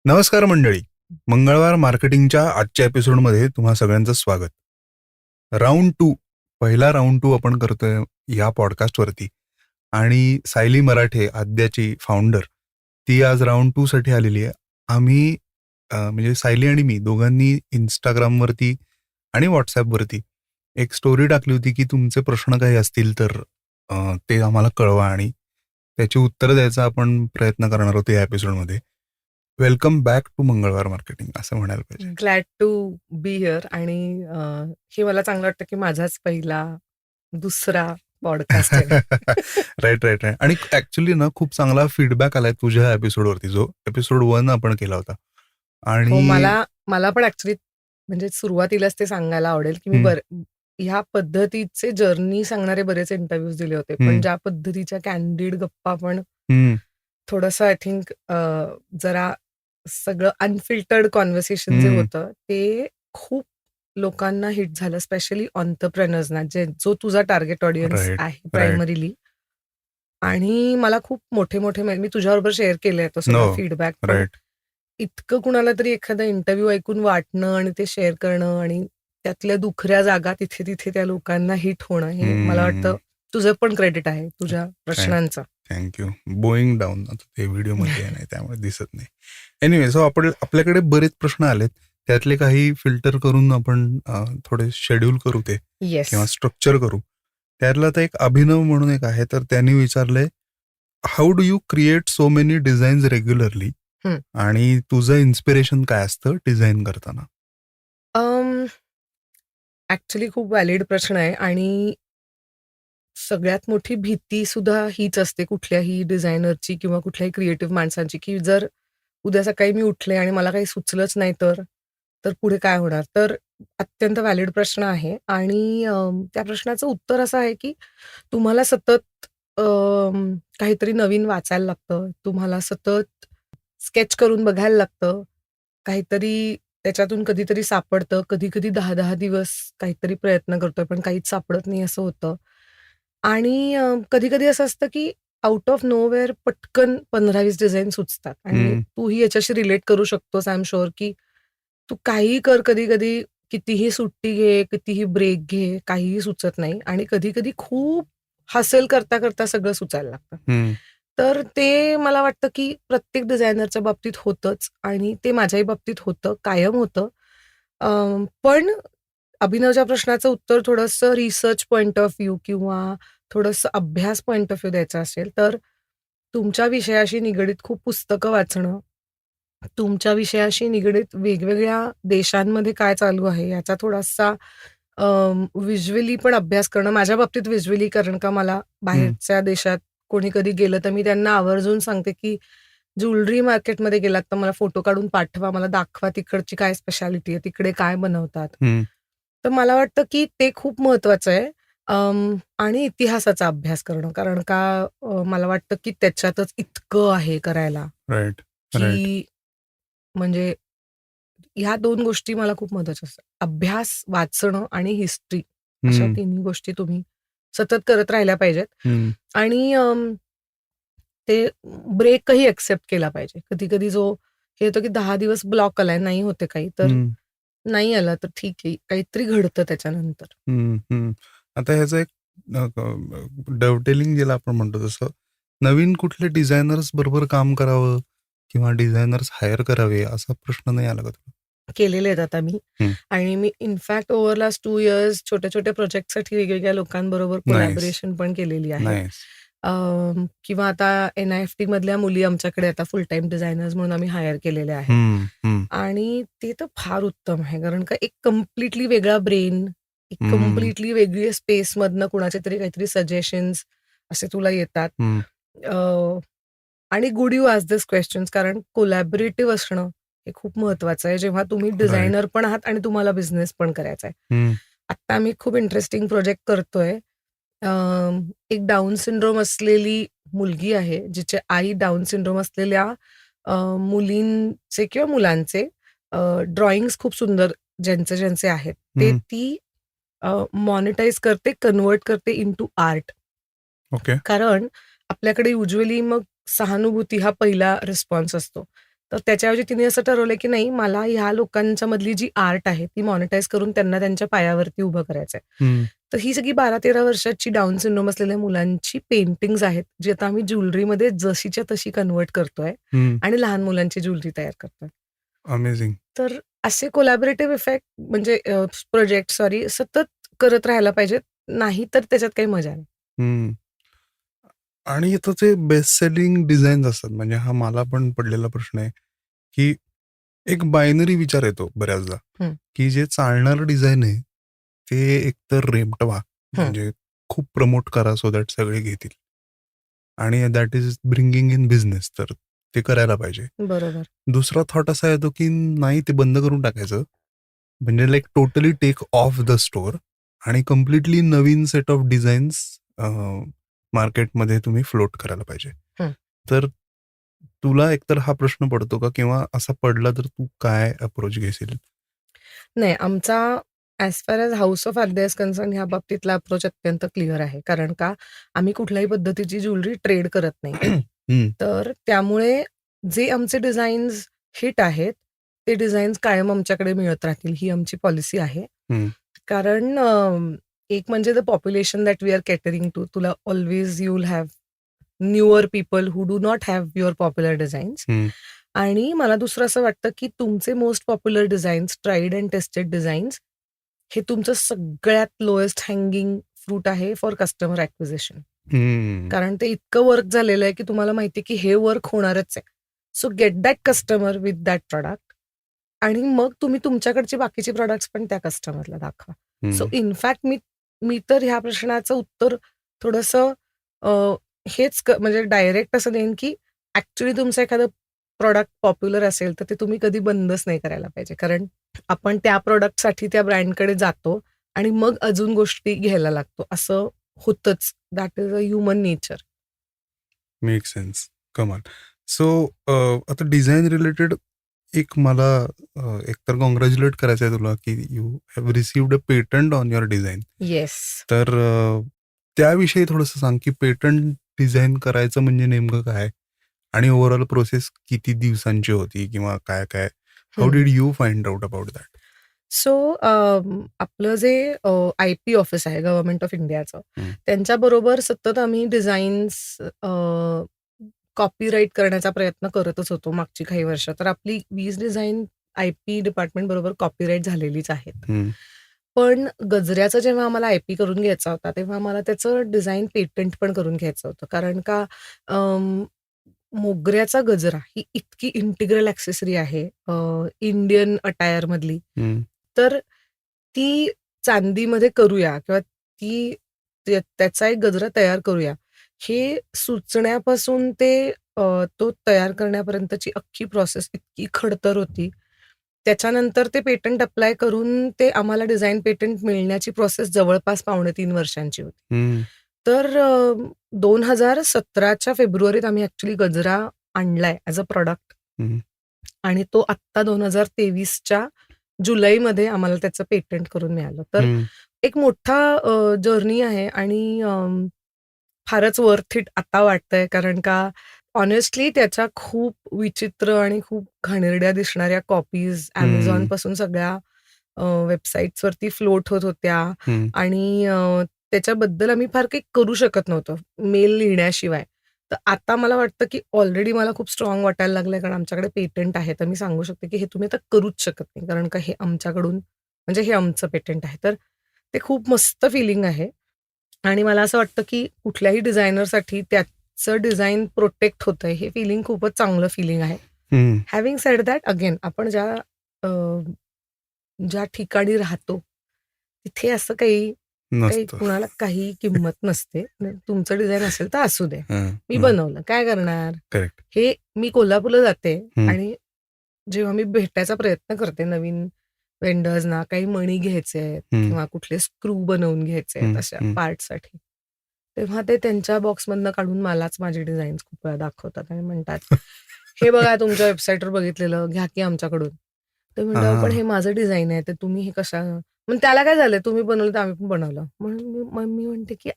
नमस्कार मंडळी. मंगळवार मार्केटिंगच्या आजच्या एपिसोडमध्ये तुम्हा सगळ्यांचं स्वागत. राऊंड 2, पहिला राऊंड 2 आपण करतोय या पॉडकास्टवरती. आणि सायली मराठे, आद्याची फाउंडर, ती आज राऊंड 2 साठी आलेली आहे. आम्ही म्हणजे सायली आणि मी दोघांनी इंस्टाग्रामवरती आणि व्हॉट्सॲपवरती एक स्टोरी टाकली होती की तुमचे प्रश्न काही असतील तर ते आम्हाला कळवा आणि त्याची उत्तरं द्यायचा आपण प्रयत्न करणार होतो या एपिसोडमध्ये. Welcome back to Mangalwar marketing असं म्हणायला पाहिजे. Glad to be here. आणि हे मला चांगलं वाटतं की माझाच पहिला दुसरा पॉडकास्ट आहे. Right right right. आणि ऍक्च्युली ना खूप चांगला फीडबॅक आलाय तुझ्या एपिसोडवरती, जो एपिसोड 1 आपण केला होता. हो, आणि मला पण ऍक्च्युली म्हणजे सुरुवातीलाच ते सांगायला आवडेल की मी ह्या पद्धतीचे जर्नी सांगणारे बरेच इंटरव्ह्यूज दिले होते, पण ज्या पद्धतीच्या कॅन्डिड गप्पा पण थोडंसं आय थिंक जरा सगळं अनफिल्टर्ड कॉन्व्हर्सेशन जे होतं ते खूप लोकांना हिट झालं, स्पेशली ऑन्टरप्रेनर्सना, जो तुझा टार्गेट ऑडियन्स राईट आहे राईट प्रायमरीली. आणि मला खूप मोठे मोठे मी तुझ्याबरोबर शेअर केले तो सगळा नो फीडबॅक. पण राईट. इतकं कुणाला तरी एखादा इंटरव्ह्यू ऐकून वाटणं आणि ते शेअर करणं आणि त्यातल्या दुखऱ्या जागा तिथे तिथे त्या लोकांना हिट होणं, हे मला वाटतं तुझं पण क्रेडिट आहे तुझ्या प्रश्नांचं. थँक्यू. बोईंग डाऊन आता ते व्हिडिओमध्ये नाही त्यामुळे दिसत नाही. एनिवे, सो आपल्याकडे बरेच प्रश्न आलेत. त्यातले काही फिल्टर करून आपण थोडे शेड्यूल करू ते येस. किंवा स्ट्रक्चर करू. त्यातला तर एक अभिनव म्हणून एक आहे, तर त्यांनी विचारलंय, how do you create so many designs regularly, आणि तुझं इन्स्पिरेशन काय असतं डिझाईन करताना? ऍक्च्युली खूप व्हॅलिड प्रश्न आहे. आणि सगळ्यात मोठी भीती सुद्धा हीच असते कुठल्याही डिझायनरची किंवा कुठल्याही क्रिएटिव्ह माणसांची, की जर उद्या सकाळी मी उठले आणि मला काही सुचलंच नाही तर पुढे काय होणार? तर अत्यंत व्हॅलिड प्रश्न आहे. आणि त्या प्रश्नाचं उत्तर असं आहे की तुम्हाला सतत काहीतरी नवीन वाचायला लागतं. तुम्हाला सतत स्केच करून बघायला लागतं. काहीतरी त्याच्यातून कधीतरी सापडतं. कधी-कधी 10-10 दिवस काहीतरी प्रयत्न करतोय, पण काहीच सापडत नाही असं होतं. आणि कधी-कधी असं असतं की आउट ऑफ नोवेअर पटकन 15-20 डिझाईन सुचतात. आणि तूही याच्याशी रिलेट करू शकतोस, आय एम शुअर, की तू काहीही कर, कधी-कधी कितीही सुट्टी घे, कितीही ब्रेक घे, काहीही सुचत नाही. आणि कधी-कधी खूप हसल करता-करता सगळं सुचायला लागतं. तर ते मला वाटतं की प्रत्येक डिझायनरच्या बाबतीत होतंच आणि ते माझ्याही बाबतीत होतं, कायम होतं. पण अभिनवच्या प्रश्नाचं उत्तर थोडंसं रिसर्च पॉइंट ऑफ व्ह्यू किंवा थोडंसं अभ्यास पॉइंट ऑफ व्ह्यू द्यायचा असेल, तर तुमच्या विषयाशी निगडीत खूप पुस्तकं वाचणं, तुमच्या विषयाशी निगडीत वेगवेगळ्या देशांमध्ये काय चालू आहे याचा थोडासा व्हिज्युअली पण अभ्यास करणं. माझ्या बाबतीत व्हिज्युअली, कारण का मला बाहेरच्या देशात कोणी कधी गेलं तर मी त्यांना आवर्जून सांगते की ज्वेलरी मार्केटमध्ये गेलात तर मला फोटो काढून पाठवा, मला दाखवा तिकडची काय स्पेशालिटी आहे, तिकडे काय बनवतात. तर मला वाटतं की ते खूप महत्वाचं आहे. आणि इतिहासाचा अभ्यास करणं, कारण का मला वाटतं की त्याच्यातच इतकं आहे करायला, राईट राईट. की म्हणजे ह्या 2 गोष्टी मला खूप महत्वाच्या असतात. अभ्यास, वाचणं आणि हिस्ट्री, अशा तिन्ही गोष्टी तुम्ही सतत करत राहिल्या पाहिजेत. आणि ते ब्रेकही एक्सेप्ट केला पाहिजे. कधी-कधी हे होतं की 10 दिवस ब्लॉक आलाय, नाही होते काही, तर नाही आला तर ठीक आहे, काहीतरी घडतं त्याच्यानंतर. आता ह्याचं एक डवटेलिंग ज्याला आपण म्हणतो, तसं नवीन कुठले डिझायनर्स बरोबर काम करावं किंवा डिझायनर्स हायर करावे असा प्रश्न नाही आला का तुला? केलेले आहेत आता मी. आणि मी इनफॅक्ट ओव्हर लास्ट 2 इयर्स छोट्या-छोट्या प्रोजेक्टसाठी वेगवेगळ्या लोकांबरोबर कोलॅबोरेशन पण केलेली आहे. किंवा आता NIFT मधल्या मुली आमच्याकडे आता फुल टाईम डिझायनर्स म्हणून आम्ही हायर केलेल्या आहेत. आणि ते तर फार उत्तम आहे, कारण का एक कम्प्लिटली वेगळा ब्रेन, एक कम्प्लिटली वेगळी स्पेसमधनं कुणाचे तरी काहीतरी सजेशन्स असे तुला येतात. आणि good you ask this questions, कारण कोलॅबोरेटिव्ह असणं हे खूप महत्वाचं आहे, जेव्हा तुम्ही डिझायनर पण आहात आणि तुम्हाला बिझनेस पण करायचा आहे. आता आम्ही खूप इंटरेस्टिंग प्रोजेक्ट करतोय. एक डाऊन सिंड्रोम असलेली मुलगी आहे, जिचे आई डाऊन सिंड्रोम असलेल्या मुलींचे किंवा मुलांचे ड्रॉइंग्स खूप सुंदर ज्यांचे आहेत ते ती मॉनिटाईज करते, कन्वर्ट करते इनटू आर्ट. ओके. कारण आपल्याकडे युज्युअली मग सहानुभूती हा पहिला रिस्पॉन्स असतो. तर त्याच्याऐवजी तिने असं ठरवलं की नाही, मला ह्या लोकांच्या मधली जी आर्ट आहे ती मॉनिटाईज करून त्यांना त्यांच्या पायावरती उभं करायचंय. हं, तर ही सगळी 12-13 वर्षाची डाऊन सिंड्रोम असलेल्या मुलांची पेंटिंग्ज आहेत, जी आता आम्ही ज्वेलरीमध्ये जशीच्या तशी कन्व्हर्ट करतोय हं. आणि लहान मुलांची ज्वेलरी तयार करतोय. अमेझिंग. तर असे कोलॅबोरेटिव्ह इफेक्ट म्हणजे प्रोजेक्ट सॉरी सतत करत राहायला पाहिजेत. नाही तर त्याच्यात काही मजा नाही. हं. आणि आता ते बेस्ट सेलिंग डिझाईन्स असतात. म्हणजे हा मला पण पडलेला प्रश्न आहे, की एक बायनरी विचार येतो बऱ्याचदा, हं, की जे चालणारं डिझाइन आहे, ते एकतर रेमटवा, हं. म्हणजे खूप प्रमोट करा सो दॅट सगळे घेतील. आणि that is bringing in business, तर ते करायला पाहिजे. बरोबर. दुसरा थॉट असा येतो, की नाही ते बंद करून टाकायचं. म्हणजे like totally take off the store आणि कंप्लीटली नवीन सेट ऑफ डिझाईन्स मार्केटमध्ये तुम्ही फ्लोट करायला पाहिजे. हं. तर तुला एकतर हा प्रश्न पडतो का? किंवा असा पडला तर तू काय अप्रोच घेशील? नाही, आमचा as far as house of Aadya is concern ह्या बाबतीतला अप्रोच अत्यंत क्लिअर आहे. कारण का आम्ही कुठल्याही पद्धतीची ज्वेलरी ट्रेड करत नाही. हं, तर त्यामुळे जे आमचे डिझाईन्स हिट आहेत, ते डिझाईन्स कायम आमच्याकडे मिळत राहतील ही आमची पॉलिसी आहे. हं, कारण एक म्हणजे the population that we are catering to. तुला always you will have newer people who do not have your popular designs. हं, आणि मला दुसरं असं वाटतं, की तुमचे most popular designs, tried and tested designs हे तुमचं सगळ्यात लोएस्ट हँगिंग फ्रूट आहे फॉर कस्टमर ॲक्विजिशन. हं, कारण ते इतकं वर्क झालेलं आहे, की तुम्हाला माहिती आहे, की हे वर्क होणारच आहे. So get that customer with that product आणि मग तुम्ही तुमच्याकडची बाकीची प्रॉडक्ट्स पण त्या कस्टमरला दाखवा. सो हं, इनफॅक्ट मी मी तर ह्या प्रश्नाचं उत्तर थोडंसं अ, म्हणजे डायरेक्ट असं देईन, की ॲक्चुअली तुमचं एखादं प्रॉडक्ट पॉप्युलर असेल, तर ते तुम्ही कधी बंदच नाही करायला पाहिजे. कारण आपण त्या प्रॉडक्टसाठी त्या ब्रँडकडे जातो आणि मग अजून गोष्टी घ्यायला लागतो. असं होतंच. That is a human nature. Make sense. कमाल. सो आता डिझाइन रिलेटेड एक मला एकतर काँग्रॅच्युलेट करायचं आहे तुला, की you have received a patent on your design. Yes. तर त्याविषयी थोडंसं सांग, की पेटंट डिझाइन करायचं म्हणजे नेमकं काय? आणि ओव्हरऑल प्रोसेस किती दिवसांची होती किंवा काय-काय? How did you find out about that? So आपलं जे आय-पी ऑफिस आहे गव्हर्नमेंट ऑफ इंडियाचं, हं, त्यांच्याबरोबर सतत आम्ही डिझाईन्स कॉपीराईट करण्याचा प्रयत्न करतच होतो मागची काही वर्ष. तर आपली 20 डिझाईन आय-पी डिपार्टमेंट बरोबर कॉपीराईट झालेलीच आहेत. हं, पण गजऱ्याचं जेव्हा आम्हाला आय-पी करून घ्यायचा होता, तेव्हा आम्हाला त्याचं डिझाइन पेटंट पण करून घ्यायचं होतं. कारण का अं, मोगऱ्याचा गजरा ही इतकी इंटिग्रल ॲक्सेसरी आहे इंडियन अटायरमधली. हं, तर ती चांदीमध्ये करूया किंवा त्याचा एक गजरा तयार करूया. हे सुचण्यापासून ते तो तयार करण्यापर्यंतची अख्खी प्रोसेस इतकी खडतर होती. त्याच्यानंतर ते पेटंट अप्लाय करून ते आम्हाला डिझाइन पेटंट मिळण्याची प्रोसेस जवळपास 2.5 वर्षांची होती. हं, तर 2017च्या फेब्रुवारीत आम्ही ॲक्चुअली गजरा आणलाय ॲज अ प्रॉडक्ट हं, आणि तो आत्ता 2023च्या जुलैमध्ये आम्हाला त्याचं पेटंट करून मिळालं. तर हं, एक मोठा जर्नी आहे आणि फारच वर्थ इट आता वाटतंय. कारण का हॉनेस्टली त्याच्या खूप विचित्र आणि खूप घाणेरड्या दिसणाऱ्या कॉपीज हं, Amazonपासून सगळ्या वेबसाईट्सवरती फ्लोट होत होत्या हं. आणि त्याच्याबद्दल आम्ही फार काही करू शकत नव्हतो, मेल लिहिण्याशिवाय. तर आता मला वाटतं, की ऑलरेडी मला खूप स्ट्राँग वाटायला लागलंय, कारण आमच्याकडे पेटंट आहे. तर मी सांगू शकते, की हे तुम्ही आता करूच शकत नाही. कारण का हे आमच्याकडून म्हणजे हे आमचं पेटंट आहे. तर ते खूप मस्त फिलिंग आहे आणि मला असं वाटतं, की कुठल्याही डिझायनरसाठी त्याचं डिझाइन प्रोटेक्ट होतंय, हे फिलिंग खूपच चांगलं फिलिंग आहे. हं. हॅव्हिंग सेड दॅट अगेन आपण अ, ज्या ठिकाणी राहतो, तिथे असं काही काही नसतं. कुणाला काही किंमत नसते. तुमचं डिझाइन असेल तर असू दे. हं, मी हं. बनवलं, काय करणार? करेक्ट. हे मी कोल्हापूरला जाते हं, आणि जेव्हा मी भेटायचा प्रयत्न करते नवीन वेंडर्सना, काही मणी घ्यायचे आहेत हं, किंवा कुठले स्क्रू बनवून घ्यायचे आहेत हं, अशा हं. पार्टसाठी. तेव्हा ते त्यांच्या बॉक्समधनं काढून मलाच माझी डिझाईन्स खूप वेळा दाखवतात आणि म्हणतात, "हे बघा तुमच्या वेबसाईटवर बघितलेलं, घ्या की आमच्याकडून." ते म्हणलं, "अहो पण हां. हे माझं डिझाइन आहे, तर तुम्ही हे कशा" मग त्याला काय झालं, तुम्ही बनवलं तर आम्ही पण बनवलं. म्हणून मी म्हणते, की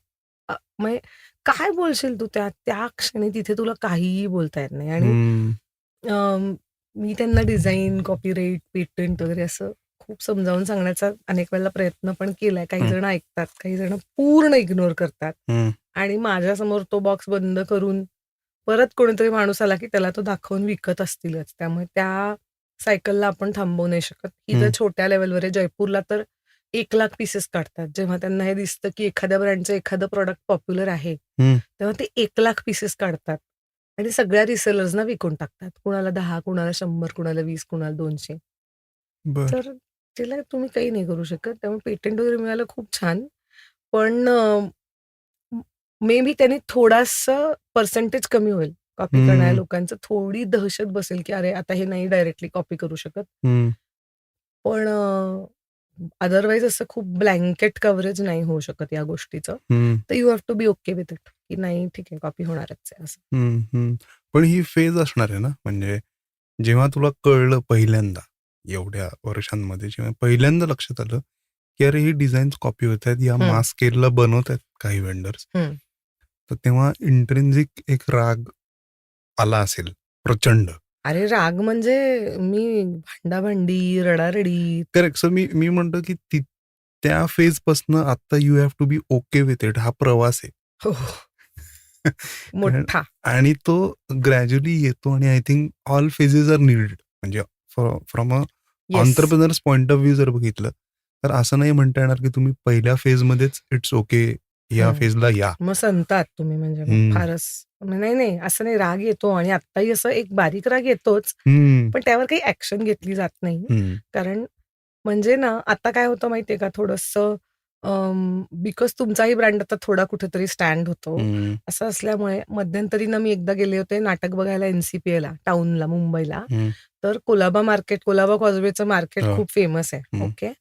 म्हणजे काय बोलशील तू त्या त्या क्षणी तिथे तुला काहीही बोलता येत नाही आणि हं, मी त्यांना डिझाईन, कॉपीराईट, पेटंट वगैरे असं खूप समजावून सांगण्याचा अनेक वेळेला प्रयत्न पण केलाय. काही जण ऐकतात, काही जण पूर्ण इग्नोर करतात आणि माझ्यासमोर तो बॉक्स बंद करून परत कोणीतरी माणूस आला, की त्याला तो दाखवून विकत असतीलच. त्यामुळे त्या सायकलला आपण थांबवू नाही शकत. ही जर छोट्या लेव्हलवर आहे, जयपूरला तर 1,00,000 पीसेस काढतात. जेव्हा त्यांना हे दिसतं, की एखाद्या ब्रँडचं एखादं प्रॉडक्ट पॉप्युलर आहे, तेव्हा ते 1,00,000 पीसेस काढतात आणि सगळ्या रिसेलर्सना विकून टाकतात. कुणाला 10, कुणाला 100, कुणाला 20, कुणाला 200. बर तर त्याला तुम्ही काही नाही करू शकत. त्यामुळे पेटंट वगैरे मिळालं खूप छान. पण मे बी त्यांनी थोडंसं पर्सेंटेज कमी होईल. कॉपी करणाऱ्या लोकांचं थोडी दहशत बसेल, की अरे आता हे नाही डायरेक्टली कॉपी करू शकत. पण अदरवाईज असं खूप ब्लँकेट कव्हरेज नाही होऊ शकत या गोष्टीचं. तर you have to be okay with it, की नाही ठीक आहे कॉपी होणारच आहे असं. पण ही फेज असणार आहे ना, म्हणजे जेव्हा तुला कळलं पहिल्यांदा एवढ्या वर्षांमध्ये, जेव्हा पहिल्यांदा लक्षात आलं की अरे ही डिझाईन्स कॉपी होत आहेत, या मास स्केलला बनवत आहेत काही वेंडर्स, तर तेव्हा इंट्रिन्सिक एक राग आला असेल प्रचंड. अरे राग म्हणजे मी भांडाभांडी, रडारडी. करेक्ट. सो मी म्हणतो की त्या फेज पासन आता you have to be okay with it. हा प्रवास आहे. हो. मोठा. आणि तो ग्रॅज्युअली येतो आणि I think all phases are needed. म्हणजे from a yes. Entrepreneur's point of view जर बघितलं तर असं नाही म्हणता येणार की तुम्ही पहिल्या फेजमध्येच इट्स ओके या फेजला या. मग संतात तुम्ही म्हणजे मग फारच. नाही असं नाही, राग येतो आणि आत्ताही असं एक बारीक राग येतोच, पण त्यावर काही ऍक्शन घेतली जात नाही. कारण म्हणजे ना आता काय होतं माहितीये का, थोडंसं बिकॉज तुमचाही ब्रँड आता थोडा कुठेतरी स्टँड होतो. असं असल्यामुळे मध्यंतरी ना मी एकदा गेले होते नाटक बघायला NCPA टाऊनला, मुंबईला. तर कोलाबा मार्केट, कोलाबा कॉजवेचं मार्केट खूप फेमस आहे. ओके.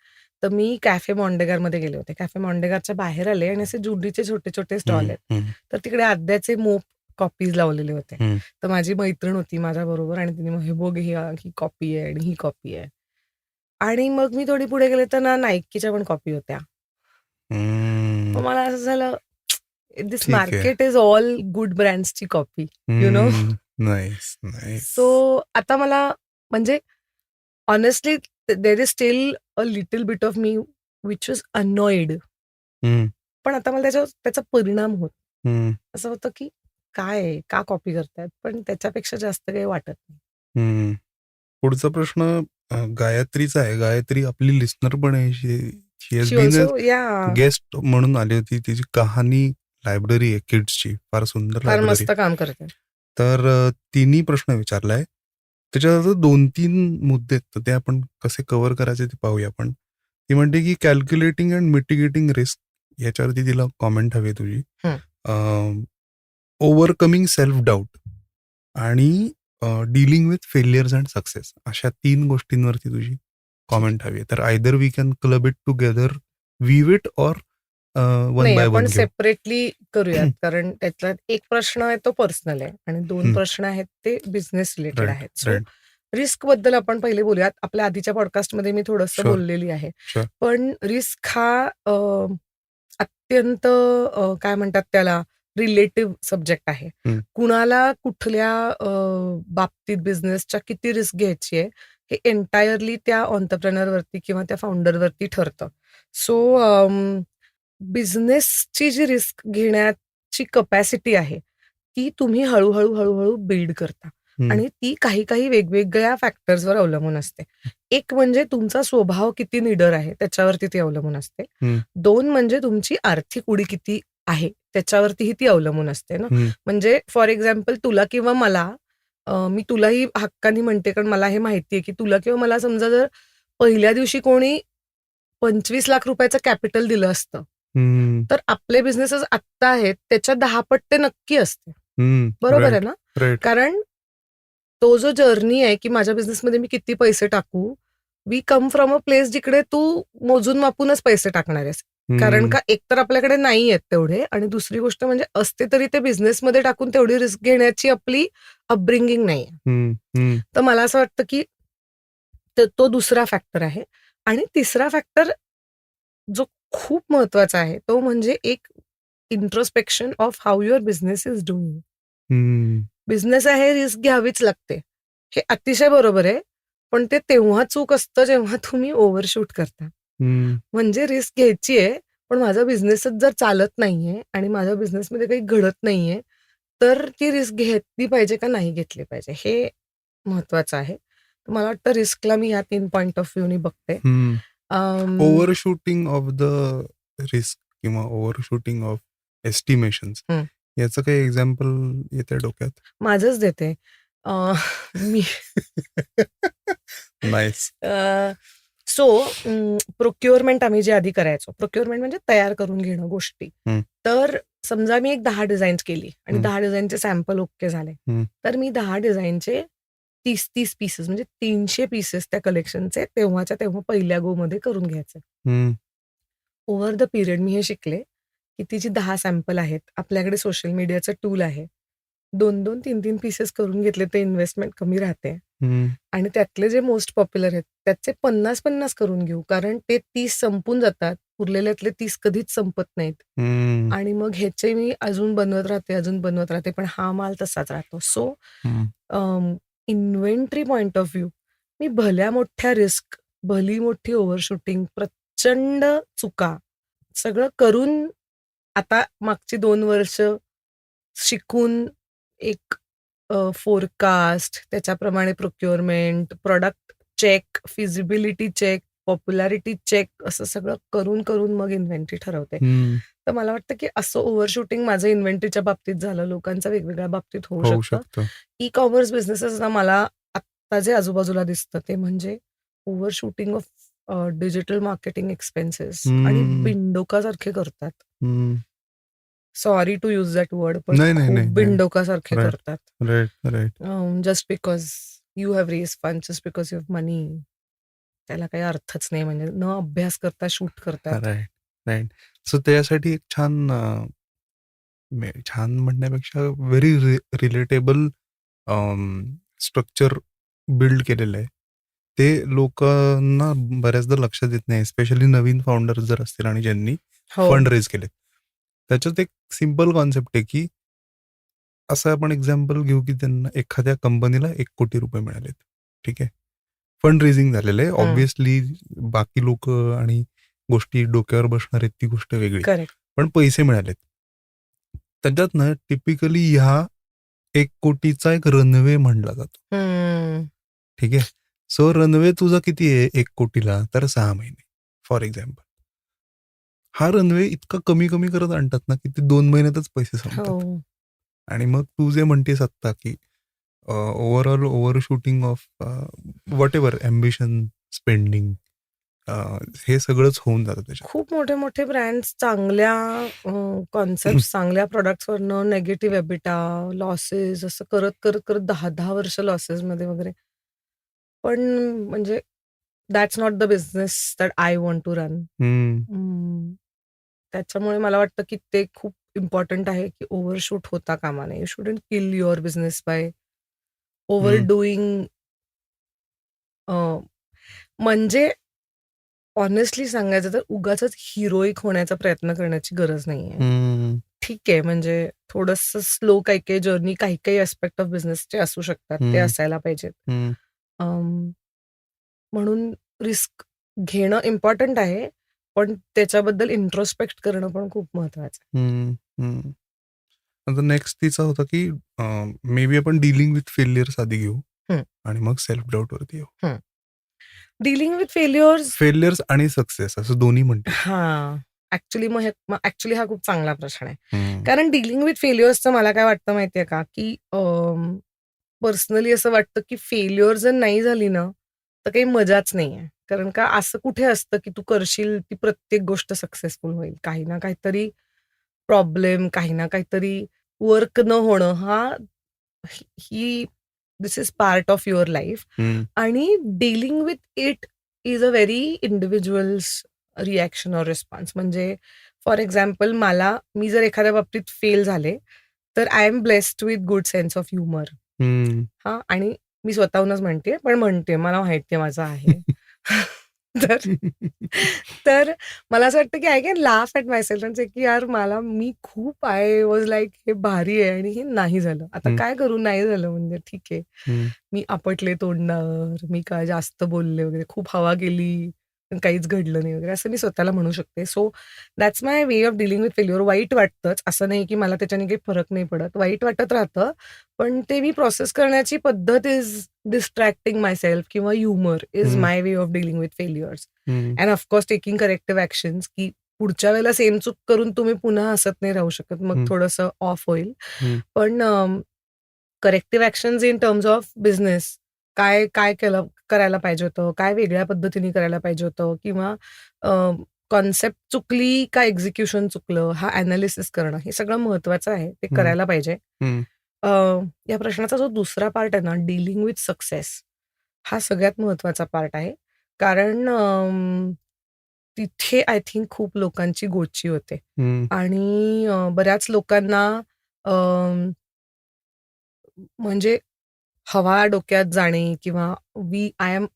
तर मी कॅफे मॉन्डेगारमध्ये गेले होते. कॅफे मॉन्डेगारच्या बाहेर आले आणि असे ज्युडीचे छोटे छोटे स्टॉल आहेत. तर तिकडे आद्याचे मोप कॉपीज लावलेले होते. तर माझी मैत्रीण होती माझ्या बरोबर आणि तिने मग हे बघ ही कॉपी आहे आणि ही कॉपी आहे. आणि मग मी थोडी पुढे गेले तर ना नाईकीच्या पण कॉपी होत्या. मग मला असं झालं, दिस ठीक आहे. मार्केट इज ऑल गुड ब्रँड्सची copy, you know. Nice nice. So आता मला म्हणजे honestly there is still a little bit of मी विच वॉज अनॉइड. पण आता मला त्याचा परिणाम होत. असं होतं की काय का कॉपी करतायत, पण त्याच्यापेक्षा जास्त काही वाटत नाही. पुढचा प्रश्न गायत्रीचा आहे. गायत्री आपली लिस्नर पण आहे. She has she been also guest म्हणून आली होती. तिची कहाणी लायब्ररी आहे किड्सची, फार सुंदर फार लायब्ररी. मस्त काम करते. तर तिन्ही प्रश्न विचारलाय. त्याच्यात 2-3 मुद्दे आहेत, तर ते आपण कसे कव्हर करायचे ते पाहूया आपण. ती म्हणते की कॅल्क्युलेटिंग अँड मिटिगेटिंग रिस्क, याच्यावरती तिला कॉमेंट हवी तुझी. ओव्हरकमिंग सेल्फ डाऊट आणि dealing with failures and success, अशा 3 गोष्टींवरती तुझी कॉमेंट हवी आहे. तर either we can club it together, weave it, or one नाही, बाय आपण वन घेऊ. सेपरेटली करूयात. कारण त्यातला एक प्रश्न आहे तो पर्सनल आहे आणि 2 प्रश्न आहेत ते बिझनेस रिलेटेड राईट आहेत. So right. रिस्क बद्दल आपण पहिले बोलूयात. आपल्या आधीच्या पॉडकास्टमध्ये मी थोडंसं शुअर बोललेली आहे. शुअर. पण रिस्क हा अत्यंत काय म्हणतात त्याला, रिलेटिव्ह सब्जेक्ट आहे. कुणाला कुठल्या बाबतीत बिझनेसच्या किती रिस्क घ्यायची आहे हे एंटायरली त्या एंटरप्रेन्योरवरती किंवा त्या फाउंडरवरती ठरतं. सो बिझनेसची जी रिस्क घेण्याची कपॅसिटी आहे, ती तुम्ही हळू-हळू बिल्ड करता आणि ती काही वेगवेगळ्या फॅक्टर्सवर अवलंबून असते. एक म्हणजे तुमचा स्वभाव किती निडर आहे त्याच्यावरती ती अवलंबून असते. 2 म्हणजे तुमची आर्थिक उडी किती आहे त्याच्यावरतीही ती अवलंबून असते ना. म्हणजे फॉर एक्झाम्पल तुला किंवा मला, मी तुलाही हक्काने म्हणते कारण मला हे माहिती आहे, की तुला किंवा मला समजा जर पहिल्या दिवशी कोणी ₹25,00,000 कॅपिटल दिलं असतं, तर आपले बिझनेसेस आत्ता आहेत त्याच्या 10 पट ते नक्की असते. बरोबर आहे ना? कारण तो जो जर्नी आहे, की माझ्या बिझनेसमध्ये मी किती पैसे टाकू, we come from a place जिकडे तू मोजून मापूनच पैसे टाकणार आहेस. कारण का एकतर आपल्याकडे नाही आहेत तेवढे आणि दुसरी गोष्ट म्हणजे असते तरी ते बिझनेसमध्ये टाकून तेवढी रिस्क घेण्याची आपली अपब्रिंगिंग नाहीये. तर मला असं वाटतं, की तो दुसरा फॅक्टर आहे. आणि तिसरा फॅक्टर जो खूप महत्वाचा आहे, तो म्हणजे एक introspection of how your business is doing. Business आहे, रिस्क घ्यावीच लागते. हे अतिशय बरोबर आहे. पण ते तेव्हा चूक असतं जेव्हा तुम्ही ओव्हरशूट करता. हम्म. म्हणजे रिस्क घ्यायची आहे, पण माझा बिझनेसच जर चालत नाहीये आणि माझ्या बिझनेसमध्ये काही घडत नाहीये, तर ती रिस्क घेतली पाहिजे का नाही घेतली पाहिजे हे महत्वाचं आहे. तर मला वाटतं रिस्कला मी ह्या 3 पॉइंट ऑफ व्ह्यूनी बघते. Over shooting of the risk किंवा ओव्हर शूटिंग ऑफ एस्टिमेशन्स हं. याचं काही एक्झाम्पल येते डोक्यात? माझंच देते. अ, मी नाईस. सो प्रोक्युअरमेंट आम्ही जे आधी करायचो. प्रोक्युअरमेंट म्हणजे तयार करून घेणं गोष्टी. हं. तर समजा मी एक 10 डिझाईन्स केली आणि हं. 10 डिझाईनचे सॅम्पल ओके झाले. हं. तर मी 10 डिझाईनचे 30-30 पीसेस म्हणजे 300 पीसेस त्या कलेक्शनचे तेव्हाच्या तेव्हा पहिल्या गोमध्ये करून घ्यायचे. हं. ओव्हर द पिरियड मी हे शिकले, की ती जी 10 सॅम्पल आहेत, आपल्याकडे सोशल मीडियाचं टूल आहे. 2-2, 3-3 पीसेस करून घेतले तर इन्व्हेस्टमेंट कमी राहते हं. आणि त्यातले जे मोस्ट पॉप्युलर आहेत, त्याचे 50-50 करून घेऊ. कारण ते 30 संपून जातात. उरलेल्यातले 30 कधीच संपत नाहीत. हं. आणि मग ह्याचे मी अजून बनवत राहते, अजून बनवत राहते. पण हा माल तसाच राहतो. सो हं. इन्व्हेंटरी पॉइंट ऑफ व्ह्यू मी भल्या मोठ्या रिस्क, भली मोठी ओव्हरशूटिंग, प्रचंड चुका सगळं करून आता मागची 2 वर्ष शिकून एक फोरकास्ट, त्याच्याप्रमाणे procurement, product check, feasibility check, popularity check असं सगळं करून मग इन्व्हेंटरी ठरवते. हं. तर मला वाटतं, की असं ओव्हरशूटिंग माझं इन्व्हेंटरीच्या बाबतीत झालं. लोकांचं वेगवेगळ्या बाबतीत होऊ होऊ शकतं. शकतं. ई-कॉमर्स बिझनेसेसना मला आत्ता जे आजूबाजूला दिसतं ते म्हणजे overshooting of digital marketing expenses आणि हं. बिनडोकासारखे करतात. हं. Sorry to use that word पण नाही, नाही, खूप नाही, नाही. बिनडोकासारखे राइट, करतात. Right, right. Just because you have raise funds, just because you have money. त्याला काही अर्थच नाही म्हणजे न अभ्यास करता शूट करतात. Right, right. सो त्यासाठी एक छान छान म्हणण्यापेक्षा व्हेरी रिलेटेबल स्ट्रक्चर बिल्ड केलेलं आहे. ते लोकांना बऱ्याचदा लक्षात येत नाही. स्पेशली नवीन फाउंडर जर असतील आणि ज्यांनी हो. फंड रेज केले. त्याच्यात एक सिंपल कॉन्सेप्ट आहे, की असं आपण एक्झाम्पल घेऊ, की त्यांना एखाद्या कंपनीला ₹1,00,00,000 मिळालेत. ठीक आहे. फंड रेझिंग झालेलं आहे. हं. ऑब्व्हियसली बाकी लोकं आणि गोष्टी डोक्यावर बसणार आहेत ती गोष्ट वेगळी. करेक्ट. पण पैसे मिळालेत. त्याच्यात ना टिपिकली ह्या 1,00,00,000चा एक रनवे म्हणला जातो. हं. ठीक आहे. सो रनवे तुझा किती आहे 1,00,00,000ला? तर 6 महिने फॉर एक्झाम्पल. हा रनवे इतका कमी करत आणतात ना, की ते 2 महिन्यातच पैसे संपतात. हो. आणि मग तू जे म्हणतेस आत्ता, की overall over shooting of whatever ambition, spending हे सगळंच होऊन जातं त्याच्यात. खूप मोठे-मोठे ब्रँड्स चांगल्या कॉन्सेप्ट्स, चांगल्या प्रॉडक्ट्सवरनं निगेटिव्ह एबिटा, लॉसेस असं करत 10-10 वर्ष लॉसेसमध्ये वगैरे. पण म्हणजे that's not the business that I want to run. त्याच्यामुळे मला वाटतं, की ते खूप इम्पॉर्टंट आहे, की ओव्हरशूट होता कामा नये. You shouldn't kill your business by overdoing. म्हणजे हॉनेस्टली सांगायचं तर उगाचच हिरोइक होण्याचा प्रयत्न करण्याची गरज नाहीये. ठीक आहे, म्हणजे थोडंसं स्लो काही-काही जर्नी, काही-काही ॲस्पेक्ट ऑफ बिझनेसचे असू शकतात. ते असायला पाहिजेत. अं, म्हणून रिस्क घेणं इम्पॉर्टंट आहे, पण त्याच्याबद्दल इंट्रोस्पेक्ट करणं पण खूप महत्वाचं आहे. आता नेक्स्ट तिचा होता, की मे बी आपण डीलिंग विथ फेल्युअर्स आधी घेऊ हं, आणि मग सेल्फ डाऊट वरती येऊ. हं. Dealing with failures. फेल्युअर्स आणि सक्सेस असं दोन्ही म्हणतील. हां. ॲक्चुअली हा खूप चांगला प्रश्न आहे. हं. कारण डीलिंग विथ फेल्युअर्सचं मला काय वाटतं माहितीये का, की पर्सनली असं वाटतं, की फेल्युअर जर नाही झाली ना, तर काही मजाच नाहीये. कारण का असं कुठे असतं, की तू करशील ती प्रत्येक गोष्ट सक्सेसफुल होईल. काही ना काहीतरी प्रॉब्लेम, काही ना काहीतरी वर्क न होणं ही this is part of your life. आणि dealing with it is a very individual's reaction or response. म्हणजे फॉर एक्झाम्पल मी जर एखाद्या बाबतीत फेल झाले, तर I am blessed with good sense of humour. हां, आणि मी स्वतःहूनच म्हणते, पण म्हणते मला माहिती आहे माझं आहे. तर तर मला असं वाटतं की I can laugh at myself आणि से की यार मी खूप आय वॉज लाईक हे भारी आहे आणि हे नाही झालं. आता हं, काय करू? नाही झालं म्हणजे ठीक आहे. हं, मी आपटले तोंडावर, मी काय जास्त बोलले वगैरे, खूप हवा गेली, पण काहीच घडलं नाही वगैरे असं मी स्वतःला म्हणू शकते. So that's my way of dealing with failure. वाईट वाटतंच, असं नाही की मला त्याच्याने काही फरक नाही पडत. वाईट वाटत राहतं, पण ते मी प्रोसेस करण्याची पद्धत इज डिस्ट्रॅक्टिंग मायसेल्फ किंवा ह्युमर इज हं, my way of dealing with failures. हं, and of course taking corrective actions की पुढच्या वेळेला सेम चूक करून तुम्ही पुन्हा हसत नाही राहू शकत. मग हं, थोडंसं ऑफ होईल. हं, पण corrective actions in terms of business काय काय करायला पाहिजे होतं? काय वेगळ्या पद्धतीने करायला पाहिजे होतं? किंवा कॉन्सेप्ट चुकली का एक्झिक्युशन चुकलं? हा एनालिसिस करणं हे सगळं महत्वाचं आहे. ते हं, करायला पाहिजे. हं, अ, या प्रश्नाचा जो दुसरा पार्ट आहे ना, डीलिंग विथ सक्सेस हा सगळ्यात महत्वाचा पार्ट आहे. कारण तिथे आय थिंक खूप लोकांची गोची होते हं, आणि बऱ्याच लोकांना म्हणजे हवा डोक्यात जाणे किंवा I am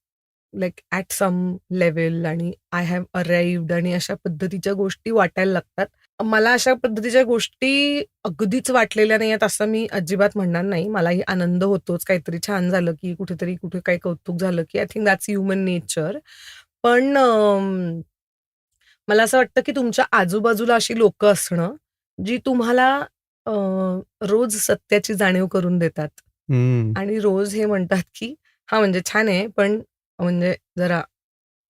like at some level आणि आय हॅव अराइव्हड आणि अशा पद्धतीच्या गोष्टी वाटायला लागतात. मला अशा पद्धतीच्या गोष्टी अगदीच वाटलेल्या नाहीयेत असं मी अजिबात म्हणणार नाही. मलाही आनंद होतोच. काहीतरी छान झालं, की कुठेतरी कुठे काही कौतुक झालं, की I think that's human nature. पण मला असं वाटतं, की तुमच्या आजूबाजूला अशी लोकं असणं, जी तुम्हाला अ, रोज सत्याची जाणीव करून देतात. हं, आणि रोज हे म्हणतात, की "हां, म्हणजे छान आहे, पण म्हणजे जरा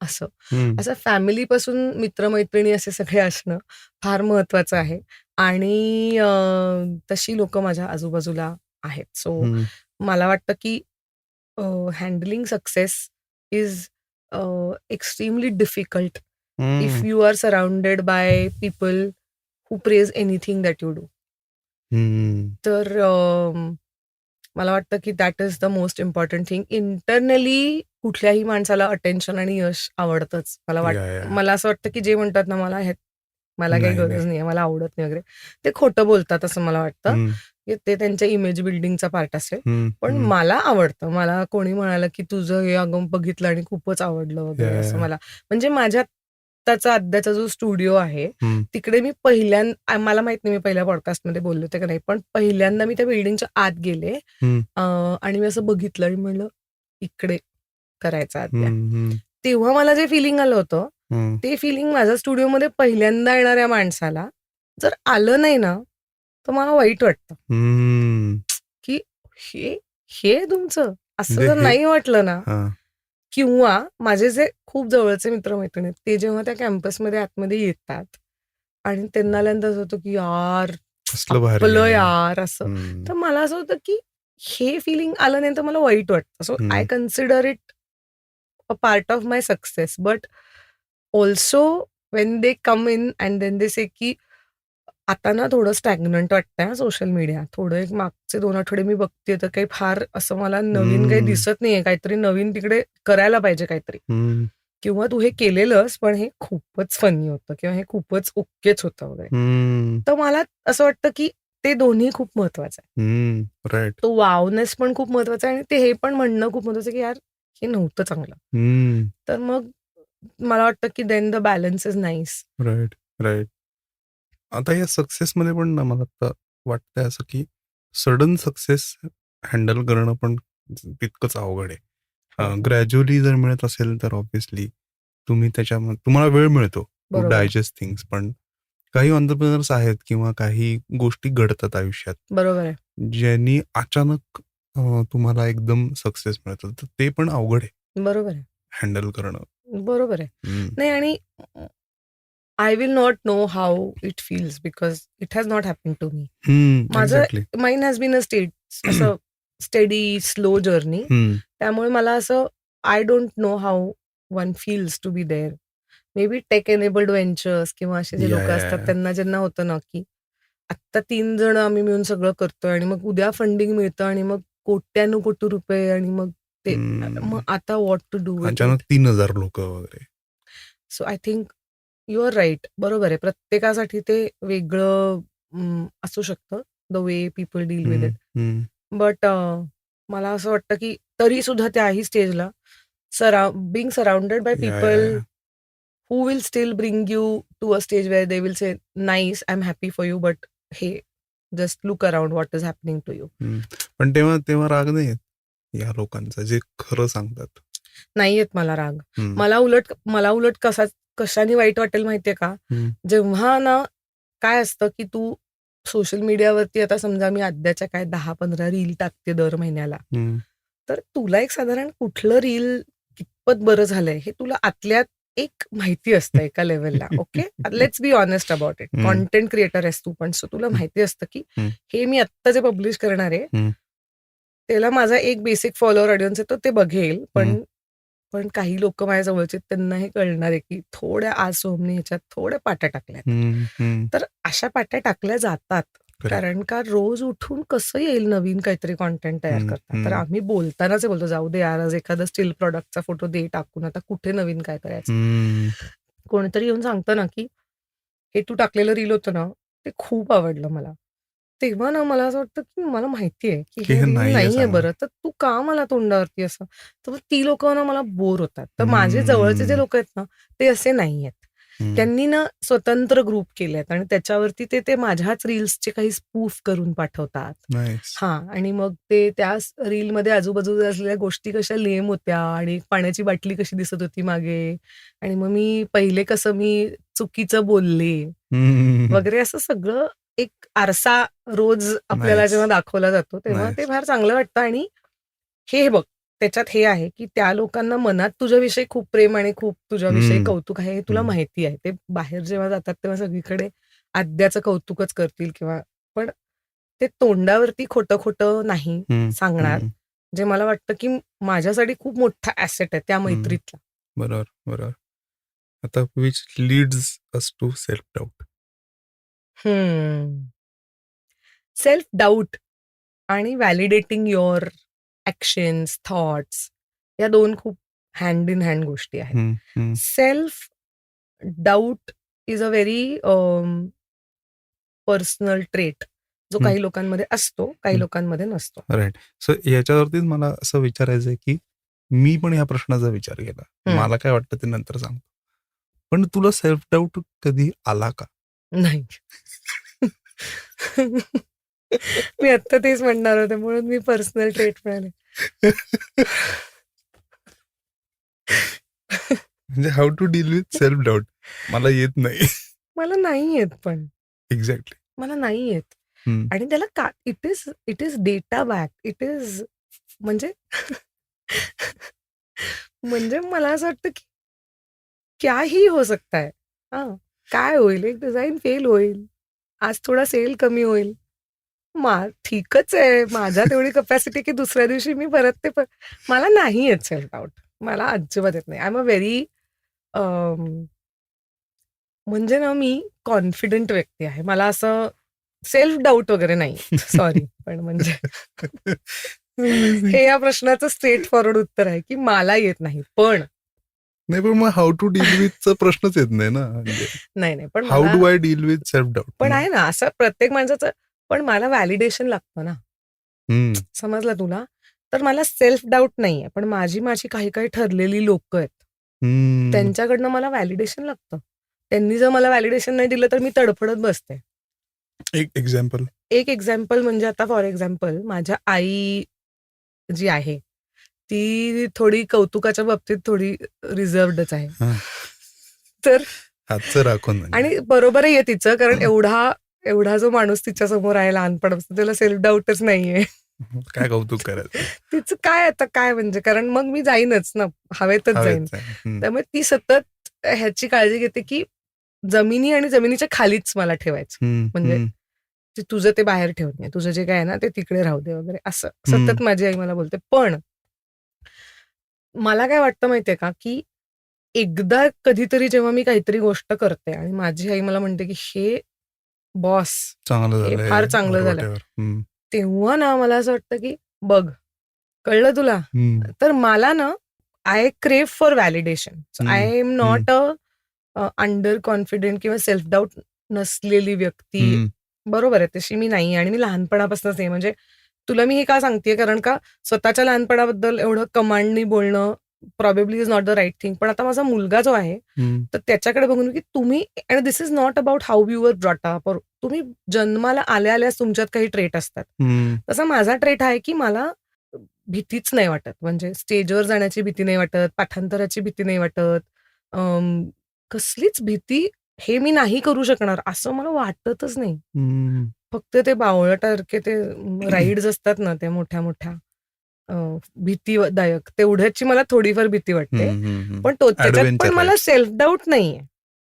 असं." हं, असं फॅमिलीपासून मित्र-मैत्रिणी असे सगळे असणं फार महत्वाचं आहे आणि तशी लोकं माझ्या आजूबाजूला आहेत. सो हं, मला वाटतं, की handling success is extremely difficult if हं, you are surrounded by people who praise anything that you do. हं. तर मला वाटतं की that is the most important thing. Internally कुठल्याही माणसाला अटेन्शन आणि यश आवडतंच. याह! मला असं वाटतं की जे म्हणतात ना, मला काही नाही, नाही. गरज नाहीये, मला आवडत नाही वगैरे, ते खोटं बोलतात असं मला वाटतं. हं, की ते त्यांच्या इमेज बिल्डिंगचा पार्ट असेल. हं, पण हं. मला आवडतं. मला कोणी म्हणालं की तुझं हे अगं बघितलं आणि खूपच आवडलं वगैरे असं याह! मला म्हणजे माझ्या आत्ताचा अद्याचा जो स्टुडिओ आहे, हं, तिकडे मी मला माहीत नाही मी पहिल्या पॉडकास्टमध्ये बोलले होते का नाही, पण पहिल्यांदा मी त्या बिल्डिंगच्या आत गेले हं, अ, आणि मी असं बघितलं आणि म्हणलं, "इकडे करायचा अद्या." हं, हं, तेव्हा मला जे फिलिंग आलं होतं, हं, ते फिलिंग माझ्या स्टुडिओमध्ये पहिल्यांदा येणाऱ्या माणसाला जर आलं नाही ना, तर मला वाईट वाटतं, हं. की हे हे तुमचं? असं म्हणजे जर हे नाही वाटलं ना हां. किंवा माझे जे खूप जवळचे मित्र-मैत्रिणी आहेत, ते जेव्हा त्या कॅम्पसमध्ये आतमध्ये येतात आणि त्यांना आल्यानंतर असं होतं, की यार, कसलं भारी आपलं आहे. यार असं. हं, तर मला असं होतं, की हे फिलिंग आलं नाही तर मला वाईट वाटतं. सो आय हं, consider it a part of my success. But also when they come in and then they say, की आता ना थोडं स्टॅग्नंट वाटतंय सोशल मीडिया. थोडं एक मागचे 2 आठवडे मी बघतेय तर काही फार असं मला नवीन काही हं, दिसत नाहीये. काहीतरी नवीन तिकडे करायला पाहिजे काहीतरी. हं, किंवा तू हे केलेलंस, पण हे खूपच फनी होतं किंवा हे खूपच ओकेच होतं वगैरे. हं, तर मला असं वाटतं, की ते दोन्ही खूप महत्वाचं आहे. हं. राइट. तो वॉवनेस पण खूप महत्वाचा आहे आणि ते हे पण म्हणणं खूप महत्वाचं आहे, की यार हे नव्हतं चांगलं. हं. तर मग मला वाटतं, की then the balance is nice. Right, right. आता या सक्सेसमध्ये पण ना मला आता वाटतंय असं, की सडन सक्सेस हँडल करणं पण तितकंच अवघड आहे. हो, ग्रॅज्युअली जर मिळत असेल तर ऑब्व्हियसली तुम्ही त्याच्यामध्ये तुम्हाला वेळ मिळतो टू बरोबर आहे. Digest things. पण काही एंटरप्रेन्योर्स आहेत किंवा काही गोष्टी घडतात आयुष्यात, बरोबर आहे. ज्यांनी अचानक तुम्हाला एकदम सक्सेस मिळतो. तर ते पण अवघड आहे बरोबर आहे. हँडल करणं. बरोबर आहे. हं. नाही आणि I will not know how it feels because it has not happened to me. हं, माझं एक्झॅक्टली. माईन हॅज बीन असं स्टेडी, स्लो जर्नी. हं. त्यामुळे मला असं I don't know how one feels to be there. May be tech enabled ventures किंवा असे जे लोकं असतात याह! त्यांना ज्यांना होतं ना, की आत्ता 3 जण आम्ही मिळून सगळं करतोय आणि मग उद्या फंडिंग मिळतं आणि मग कोट्यानुकोटी रुपये आणि मग ते मग हं. आता व्हॉट टू डू विथ अचानक इट? 3,000 लोकं वगैरे. So I think you are right. बरोबर आहे. प्रत्येकासाठी ते वेगळं असू शकतं, the way people deal with हं, इट. हं, बट मला असं वाटतं, की तरी सुद्धा त्याही स्टेजला being surrounded by Yeah, people yeah, yeah. who will still bring you to a stage where they will say, nice, I'm happy for you, but hey, just look around what is happening to you. पण तेव्हा तेव्हा राग नाही येत या लोकांचा जे खरं सांगतात. नाही येत मला राग. हम्म, मला उलट कशाने वाईट वाटेल माहितीये का, हम्म, जेव्हा ना काय असतं की तू सोशल मीडियावरती आता समजा मी आद्याच्या काय 10-15 रील टाकते दर महिन्याला, हम्म, तर तुला एक साधारण कुठलं रील कितपत बरं झालंय हे तुला आतल्यात एक माहिती असतं एका लेवलला. Okay, let's be honest about it. हम्म, कॉन्टेंट क्रिएटर आहेस तू पण, सो तुला माहिती असतं की हम्म, हे मी आत्ता जे पब्लिश करणार आहे हम्म, त्याला माझा एक बेसिक फॉलोअर ऑडियन्स आहे तो ते बघेल, हम्म, पण काही लोक माझ्या जवळचे आहेत, त्यांना हे कळणार आहे की थोड्या आज सोमने ह्याच्यात थोड्या पाट्या टाकल्यात. हम्म, हम्म. तर अशा पाट्या टाकल्या जातात. Correct. कारण का रोज उठून कसं येईल नवीन काहीतरी कॉन्टेंट तयार हम्म, करतात. तर हम्म, आम्ही बोलतानाच बोलतो, जाऊ दे यार, आज एखादा स्टील प्रॉडक्टचा फोटो दे टाकून, आता कुठे नवीन काय करायचं. हम्म. कोणीतरी येऊन सांगतं ना की हे तू टाकलेलं रील होतं ना, ते खूप आवडलं मला. तेव्हा ना मला असं वाटतं की मला माहिती आहे की की हे हे रील नाहीये नाहीये चांगलं. बरं, तर तू का मला तोंडावरती असं. तर मग ती लोक ना मला बोर होतात. तर माझे हम्म, जवळचे जे लोक आहेत ना, ते असे नाहीयेत. हम्म. त्यांनी ना स्वतंत्र ग्रुप केलेत आणि त्याच्यावरती ते माझ्याच रील्सचे काही स्पूफ करून पाठवतात. Nice. हां, आणि मग ते त्या रीलमध्ये आजूबाजूला असलेल्या गोष्टी कशा लेम होत्या आणि पाण्याची बाटली कशी दिसत होती मागे, आणि मग मी पहिले कसं मी चुकीचं बोलले हम्म. वगैरे, असं सगळं एक आरसा रोज आपल्याला Nice. जेव्हा दाखवला जातो तेव्हा ते Nice. फार चांगलं वाटतं. आणि हे बघ, त्याच्यात हे आहे की त्या लोकांना मनात तुझ्याविषयी खूप प्रेम आणि खूप तुझ्याविषयी हम्म, कौतुक आहे हे तुला हम्म, माहिती आहे. ते बाहेर जेव्हा जातात तेव्हा सगळीकडे आद्याचं कौतुकच करतील किंवा, पण ते तोंडावरती खोटं खोटं नाही हम्म, सांगणार. हम्म, जे मला वाटतं की माझ्यासाठी खूप मोठा ॲसेट आहे त्या हम्म. मैत्रीतला. बरोबर बरोबर. आता which leads us to self doubt. Self doubt आणि व्हॅलिडेटिंग युअर ॲक्शन्स, थॉट्स, या 2 खूप हँड इन हँड गोष्टी आहेत. Self doubt is a very personal trait, जो काही लोकांमध्ये असतो, काही लोकांमध्ये नसतो. राईट. सो याच्यावरतीच मला असं विचारायचं आहे की मी पण ह्या प्रश्नाचा विचार केला. मला काय वाटतं ते नंतर सांगतो. पण तुला सेल्फ डाऊट कधी आला का? नाही. मी आत्ता तेच म्हणणार होते, म्हणून मी पर्सनल ट्रेट म्हणाले. म्हणजे how to deal with self doubt मला येत नाही. मला नाही येत, पण एक्झॅक्टली. मला नाही येत. आणि त्याला का it is data back. It is म्हणजे म्हणजे मला असं वाटतं की क्या ही हो सकता है. हां, काय होईल? एक डिझाईन फेल होईल. आज थोडा सेल कमी होईल. ठीकच आहे. माझ्यात एवढी कपॅसिटी की दुसऱ्या दिवशी मी परत मला नाही येत सेल्फ डाऊट. मला अजिबात येत नाही. आय एम अ व्हेरी म्हणजे ना मी कॉन्फिडंट व्यक्ती आहे. मला असं सेल्फ डाऊट वगैरे नाही. सॉरी, पण म्हणजे हे या प्रश्नाचं स्ट्रेट फॉरवर्ड उत्तर आहे की मला येत नाही. पण नाही, पण मग हाऊ टू डील विथचा प्रश्नच येत नाही ना. म्हणजे नाही, पण हाऊ मला do I deal with self doubt. पण आहे ना असं प्रत्येक माणसाचं. पण मला व्हॅलिडेशन लागतं ना. समजलं तुला? तर मला सेल्फ डाऊट नाहीये. पण माझी काही ठरलेली लोकं आहेत. त्यांच्याकडनं मला व्हॅलिडेशन लागतं. त्यांनी जर मला व्हॅलिडेशन नाही दिलं तर मी तडफडत बसते. एक एक्झाम्पल. एक एक्झाम्पल म्हणजे आता फॉर एक्झाम्पल माझ्या आई जी आहे, ती थोडी कौतुकाच्या बाबतीत थोडी रिझर्व्डच आहे. तर हातचं राखून म्हणजे. आणि बरोबरही आहे तिचं, कारण एवढा जो माणूस तिच्या समोर आहे लहानपणापासून, त्याला सेल्फ डाऊटच नाहीये. काय कौतुक करायचं. तिचं काय आता काय म्हणजे, कारण मग मी जाईनच ना, हवेतच जाईन. त्यामुळे ती सतत ह्याची काळजी घेते की जमिनी आणि जमिनीच्या खालीच मला ठेवायचं. म्हणजे तुझं ते बाहेर ठेवत नाही, तुझं जे काय आहे ना ते तिकडे राहू दे वगैरे, असं सतत माझी आई मला बोलते. पण मला काय वाटतं माहितीये का, की एकदा कधीतरी जेव्हा मी काहीतरी गोष्ट करते आणि माझी आई मला म्हणते की हे बॉस, हे फार चांगलं झालं, तेव्हा ना मला असं वाटतं की बघ, कळलं तुला? तर मला ना I crave for validation. I am not a under confident किंवा सेल्फ डाऊट नसलेली व्यक्ती. बरोबर आहे, तशी मी नाही. आणि मी लहानपणापासूनच आहे. म्हणजे तुला मी हे का सांगतेय, कारण का स्वतःच्या लहानपणाबद्दल एवढं कमांडनी बोलणं probably is not the right thing. पण आता माझा मुलगा जो आहे हम्म, तर त्याच्याकडे बघून की तुम्ही, आणि this is not about how you were brought up, तुम्ही जन्माला आल्यास तुमच्यात काही ट्रेट असतात. हम्म, तसा माझा ट्रेट आहे की मला भीतीच नाही वाटत. म्हणजे स्टेजवर जाण्याची भीती नाही वाटत, पाठांतराची भीती नाही वाटत, कसलीच भीती हे मी नाही करू शकणार असं मला वाटतच नाही. हम्म, फक्त ते बावळटासारखे ते राईड्स असतात ना, त्या मोठ्या-मोठ्या अ, भीतीदायक, तेवढ्याची मला थोडीफार भीती वाटते. हम्म, हम्म, हम्म. पण त्याच्यात पण ऍडव्हेंचर मला राईड्स. सेल्फ डाऊट नाहीये.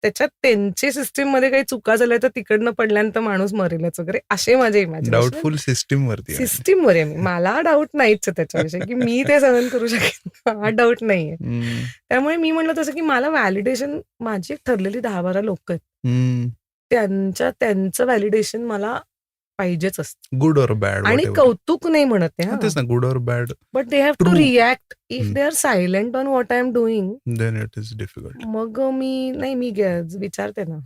त्याच्यात त्यांची सिस्टममध्ये काही चुका झाल्या तर तिकडनं पडल्यानंतर माणूस मरेलच वगैरे असे माझे इमॅजिनेशन. डाऊटफुल सिस्टीम वरती आहे म्हणजे. सिस्टीमवर आहे मी. मला डाऊट नाहीच आहे त्याच्याविषयी की मी ते सहन करू शकेन हा डाऊट नाहीये. हम्म, त्यामुळे मी म्हणलं तसं की मला व्हॅलिडेशन, माझी एक ठरलेली 10-12 लोकं आहेत. हम्म. त्यांचं व्हॅलिडेशन मला पाहिजेच असतं. गुड ऑर बॅड आणि वॉट एव्हर. कौतुक नाही म्हणत आहे तेच ना, good or bad. But they have to true. React. If they are silent on what I am doing, then it is difficult. मग मी विचारते ना.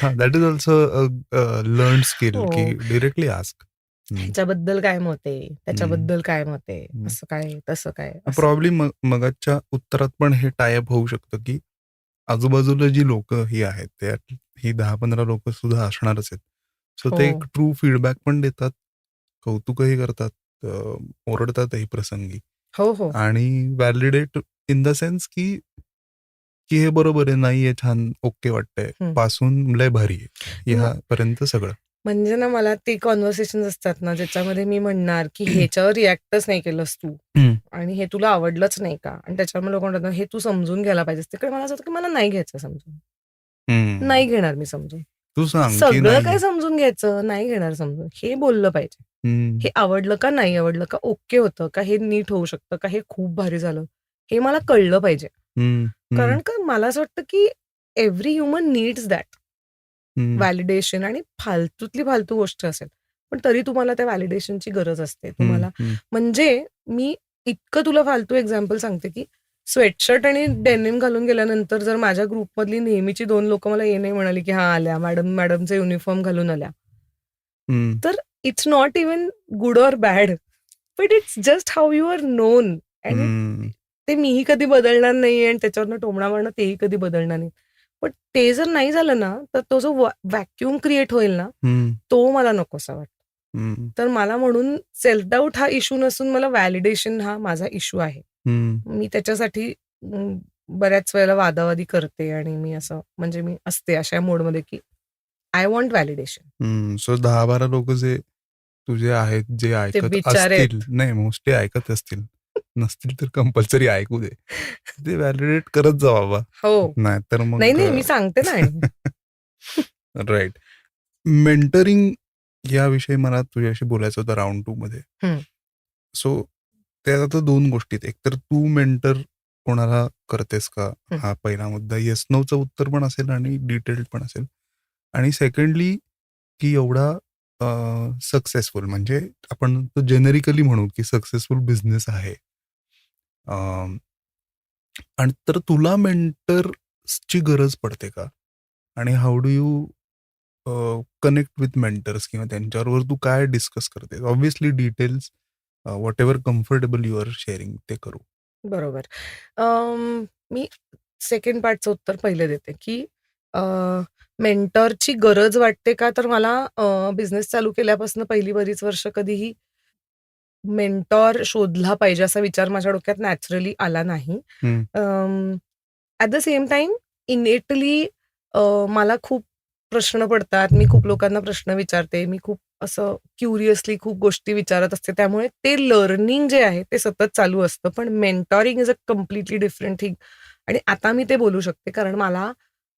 हा, that is also learn skill की हो. Directly ask. ह्याच्याबद्दल काय मत आहे, त्याच्याबद्दल काय मत आहे, असं काय तसं काय असं. प्रॉब्ली मगाच्या उत्तरात पण हे टायअप होऊ शकतं की आजूबाजूला जी लोक ही आहेत त्यात ही 10-15 लोक सुद्धा असणारच आहेत. सो ते हो. एक ट्रू फीडबॅक पण देतात, कौतुकही करतात, ओरडतातही प्रसंगी, हो. आणि व्हॅलिडेट इन द सेन्स की की हे बरोबर आहे, नाहीये, छान, ओके वाटतंय, हं. पासून लय भारी आहे, मग ह्यापर्यंत सगळं. म्हणजे ना मला ते कॉन्व्हर्सेशन असतात ना, ज्याच्यामध्ये मी म्हणणार की ह्याच्यावर रिॲक्टच नाही केलंस तू आणि हे तुला आवडलंच नाही का, आणि त्याच्यामुळे लोक म्हणतात हे तू समजून घ्यायला पाहिजेस. तिकडे मला असं होतं की मला नाही घ्यायचं समजून, नाही घेणार मी समजून. तू सांग की सगळं नाही. काय समजून घ्यायचं, नाही घेणार समजून, हे बोललं पाहिजे. हे आवडलं का, नाही आवडलं का, ओके होतं का, हे नीट होऊ शकतं का, हे खूप भारी झालं, हे मला कळलं पाहिजे. कारण का मला असं वाटतं की every human needs that validation, आणि फालतूतली फालतू गोष्ट असेल पण तरी तुम्हाला त्या व्हॅलिडेशनची गरज असते तुम्हाला. म्हणजे मी इतकं तुला फालतू एक्झाम्पल सांगते की स्वेटशर्ट आणि डेनिम घालून गेल्यानंतर जर माझ्या ग्रुपमधली नेहमीची 2 लोक मला हे नाही म्हणाली की हा आल्या मॅडमचे युनिफॉर्म घालून आल्या, तर it's not even good or bad, but it's just how you are known. आणि ते मीही कधी बदलणार नाही आणि त्याच्यावरनं टोमणा मारणं तेही कधी बदलणार नाही. पण ते जर नाही झालं ना, तर तो जो व्हॅक्युम क्रिएट होईल ना, तो मला नकोसा वाटतो. तर मला म्हणून सेल्फ डाऊट हा इश्यू नसून मला व्हॅलिडेशन हा माझा इश्यू आहे. मी त्याच्यासाठी बऱ्याच वेळेला वादावादी करते आणि मी असं म्हणजे मी असते अशा मोडमध्ये की आय वॉन्ट व्हॅलिडेशन. सो 10-12 लोक जे तुझे आहेत, जे ऐकत बिचारे आहेत. असतील, नाही मोस्टली ऐकत असतील, नसतील तर कंपल्सरी ऐकू दे, ते व्हॅलिडेट करत जा बाबा. हो. नाही तर मग नाही मी सांगते ना. राईट. मेंटरिंग याविषयी मला तुझ्याशी बोलायचं होतं राऊंड 2 मध्ये. सो त्यात आता 2 गोष्टी आहेत. एक तर तू मेंटर कोणाला करतेस का, हा पहिला मुद्दा. येस नोचं उत्तर पण असेल आणि डिटेल्ड पण असेल. आणि सेकंडली की एवढा सक्सेसफुल, म्हणजे आपण जेनेरिकली म्हणू की सक्सेसफुल बिझनेस आहे, आणि तर तुला मेंटर्सची गरज पडते का, आणि how do you connect with mentors, किंवा त्यांच्याबरोबर तू काय डिस्कस करते. Obviously details whatever comfortable you are sharing ते करू. बरोबर. मी सेकंड पार्टचं उत्तर पहिले देते की मेंटरची गरज वाटते का, तर मला बिझनेस चालू केल्यापासून पहिली बरीच वर्ष कधीही मेंटॉर शोधला पाहिजे असा विचार माझ्या डोक्यात नॅचरली आला नाही. At the same time innately मला खूप प्रश्न पडतात. मी खूप लोकांना प्रश्न विचारते. मी खूप असं क्युरियसली खूप गोष्टी विचारत असते. त्यामुळे ते लर्निंग जे आहे ते सतत चालू असतं. पण mentoring is a completely different thing. आणि आता मी ते बोलू शकते कारण मला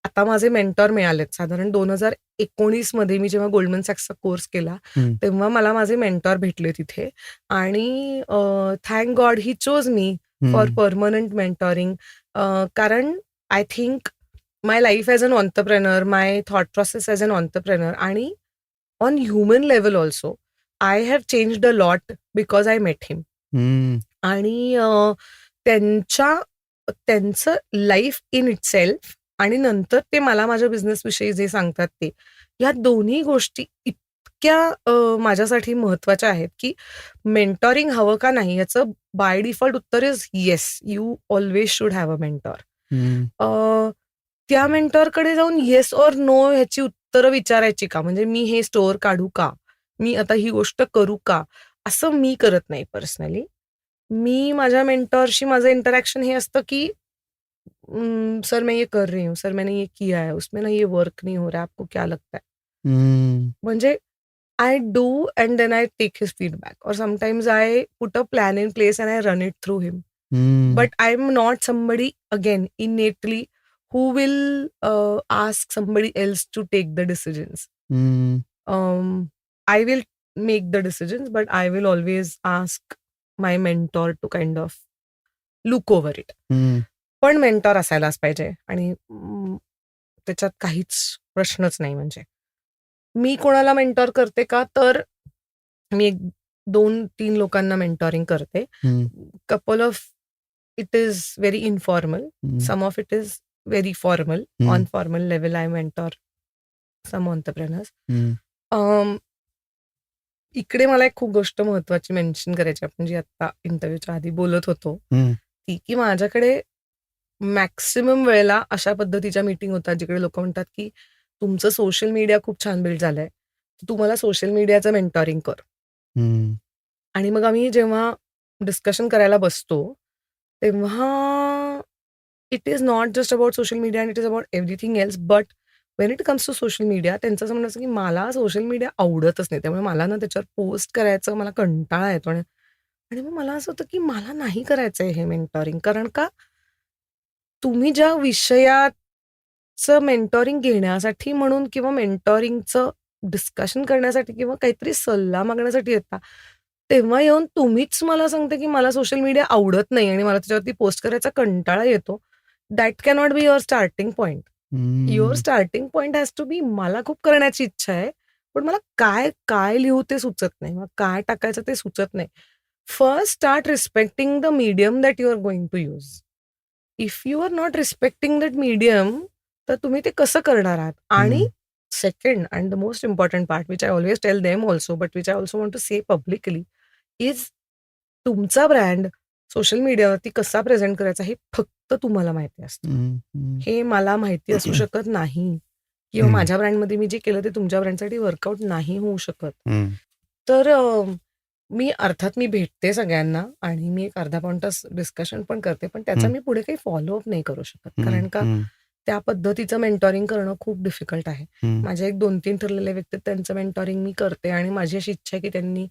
आता माझे मेंटॉर मिळालेत. साधारण 2019 मध्ये मी जेव्हा गोल्डमन सॅक्सचा कोर्स केला, तेव्हा मला माझे मेंटॉर भेटले तिथे. आणि thank God he chose me for permanent mentoring. कारण I think my life as an entrepreneur, my thought process as an entrepreneur, आणि on human level also I have changed a lot because I met him. आणि त्यांचं life in itself आणि नंतर ते मला माझ्या business विषयी जे सांगतात ते, या दोन्ही गोष्टी माझ्यासाठी महत्वाच्या आहेत, की मेंटॉरिंग हवं का नाही याचं बाय डिफॉल्ट उत्तर is yes. You always should have a mentor. त्या मेंटॉरकडे जाऊन येस ऑर नो ह्याची उत्तरं विचारायची का? म्हणजे मी हे स्टोअर काढू का? मी आता ही गोष्ट करू का? असं मी करत नाही पर्सनली. मी माझ्या मेंटॉरशी माझं इंटरॅक्शन हे असतं, की सर मैं ये कर रही हूँ, सर मैंने ये किया है, उसमें ना ये वर्क नहीं हो रहा है, आपको क्या लगता है? म्हणजे I do and then I take his feedback, or sometimes I put a plan in place and I run it through him. But I'm not somebody, again, innately, who will ask somebody else to take the decisions. I will make the decisions, but I will always ask my mentor to kind of look over it. पण mentor असायलाच पाहिजे आणि त्याच्यात काहीच प्रश्नच नाही. म्हणजे मी कोणाला मेंटॉर करते का, तर मी 2-3 लोकांना मेंटॉरिंग करते. Couple of it is very informal, some of it is very formal. On formal level I mentor some entrepreneurs. इकडे मला एक खूप गोष्ट महत्वाची मेन्शन करायची, आपण जी आता इंटरव्ह्यूच्या आधी बोलत होतो ती, की माझ्याकडे मॅक्सिमम वेळेला अशा पद्धतीच्या मीटिंग होतात जिकडे लोक म्हणतात, की तुमचं सोशल मीडिया खूप छान बिल्ड झालंय, तुम्हाला सोशल मीडियाचं मेंटॉरिंग कर. आणि मग आम्ही जेव्हा डिस्कशन करायला बसतो तेव्हा it is not just about social media and it is about everything else. But when it comes to social media त्यांचं असं म्हणणं असतं, की मला सोशल मीडिया आवडतच नाही, त्यामुळे मला ना त्याच्यावर पोस्ट करायचं मला कंटाळा येतो. आणि मग मला असं होतं, की मला नाही करायचंय हे मेंटॉरिंग. कारण का, तुम्ही ज्या विषयाचं मेंटॉरिंग घेण्यासाठी म्हणून किंवा मेंटॉरिंगचं डिस्कशन करण्यासाठी किंवा काहीतरी सल्ला मागण्यासाठी येता, तेव्हा येऊन तुम्हीच मला सांगते, की मला सोशल मीडिया आवडत नाही आणि मला त्याच्यावरती पोस्ट करायचा कंटाळा येतो. That can not be your starting point. Your starting point has to be, मला खूप करण्याची इच्छा आहे, पण मला काय काय लिहू ते सुचत नाही, मग काय टाकायचं ते सुचत नाही. First start respecting the medium that you are going to use. If you are not respecting that medium, तर तुम्ही ते कसं करणार आहात? आणि second and the most important part, which I always tell them also, but which I also want to say publicly, is तुमचा brand social मीडियावरती कसा प्रेझेंट करायचा हे फक्त तुम्हाला माहिती असतं. हे मला माहिती असू शकत नाही, किंवा माझ्या ब्रँडमध्ये मी जे केलं ते तुमच्या ब्रँडसाठी वर्कआउट नाही होऊ शकत. तर मी अर्थात मी भेटते सगळ्यांना आणि मी एक अर्धा पाऊण तास डिस्कशन पण करते, पण त्याचा मी पुढे काही फॉलोअप नाही करू शकत. कारण का, त्या पद्धतीचं मेंटॉरिंग करणं खूप डिफिकल्ट आहे. माझे एक 2-3 ठरलेले व्यक्ती त्यांचं मेंटॉरिंग मी करते आणि माझी अशी इच्छा आहे, की त्यांनी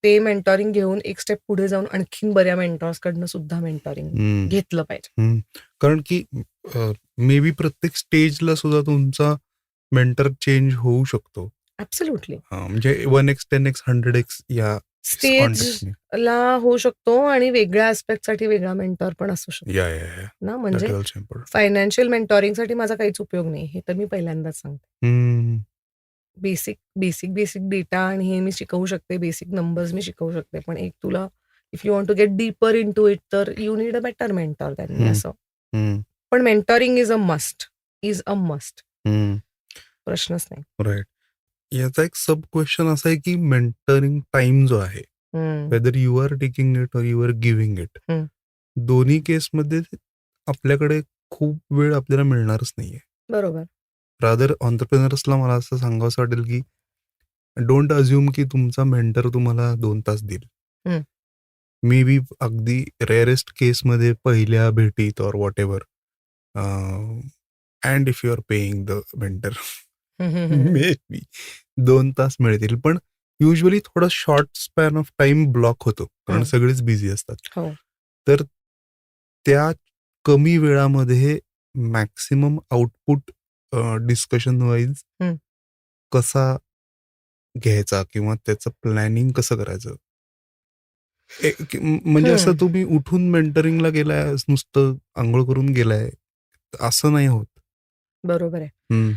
ते मेंटॉरिंग घेऊन एक स्टेप पुढे जाऊन आणखीन बऱ्या मेंटॉर्सकडनं सुद्धा मेंटॉरिंग घेतलं पाहिजे. कारण की मे बी प्रत्येक स्टेजला सुद्धा तुमचा मेंटर चेंज होऊ शकतो. ऍब्सोल्युटली. म्हणजे 1x 10x 100x या स्टेजला होऊ शकतो आणि वेगळ्या ऍस्पेक्टसाठी वेगळा मेंटॉर पण असू शकतो ना. म्हणजे फायनान्शियल मेंटॉरिंगसाठी माझा काहीच उपयोग नाही, हे तर मी पहिल्यांदाच सांगते. बेसिक डेटा आणि हे मी शिकवू शकते, बेसिक नंबर्स मी शिकवू शकते, पण एक तुला if you want to get deeper into it, तर you need a better mentor than me, असं. पण मेंटॉरिंग इज अ मस्ट. प्रश्नच नाही. राईट. याचा एक सब क्वेश्चन असा आहे, की मेंटरिंग टाइम जो आहे, whether you are taking it or you are giving it, दोन्ही केसमध्ये आपल्याकडे खूप वेळ आपल्याला मिळणारच नाहीये. बरोबर. रादर एंटरप्रेन्योर्सला मला असं सांगावंसं वाटेल, की डोंट अज्युम की तुमचा मेंटर तुम्हाला 2 तास देईल. मे बी अगदी रेअरेस्ट केसमध्ये पहिल्या भेटीत और what ever, and if you R paying the mentor, may be 2 तास मिळतील. पण युजली थोडा short span of time block होतो, कारण सगळेच बिझी असतात. तर त्या कमी वेळामध्ये मॅक्सिमम आउटपुट डिस्कशन वाईज कसा घ्यायचा किंवा त्याचं प्लॅनिंग कसं करायचं. म्हणजे असं तुम्ही उठून मेंटरिंगला गेलाय, नुसतं आंघोळ करून गेलाय, असं नाही होत. बरोबर आहे.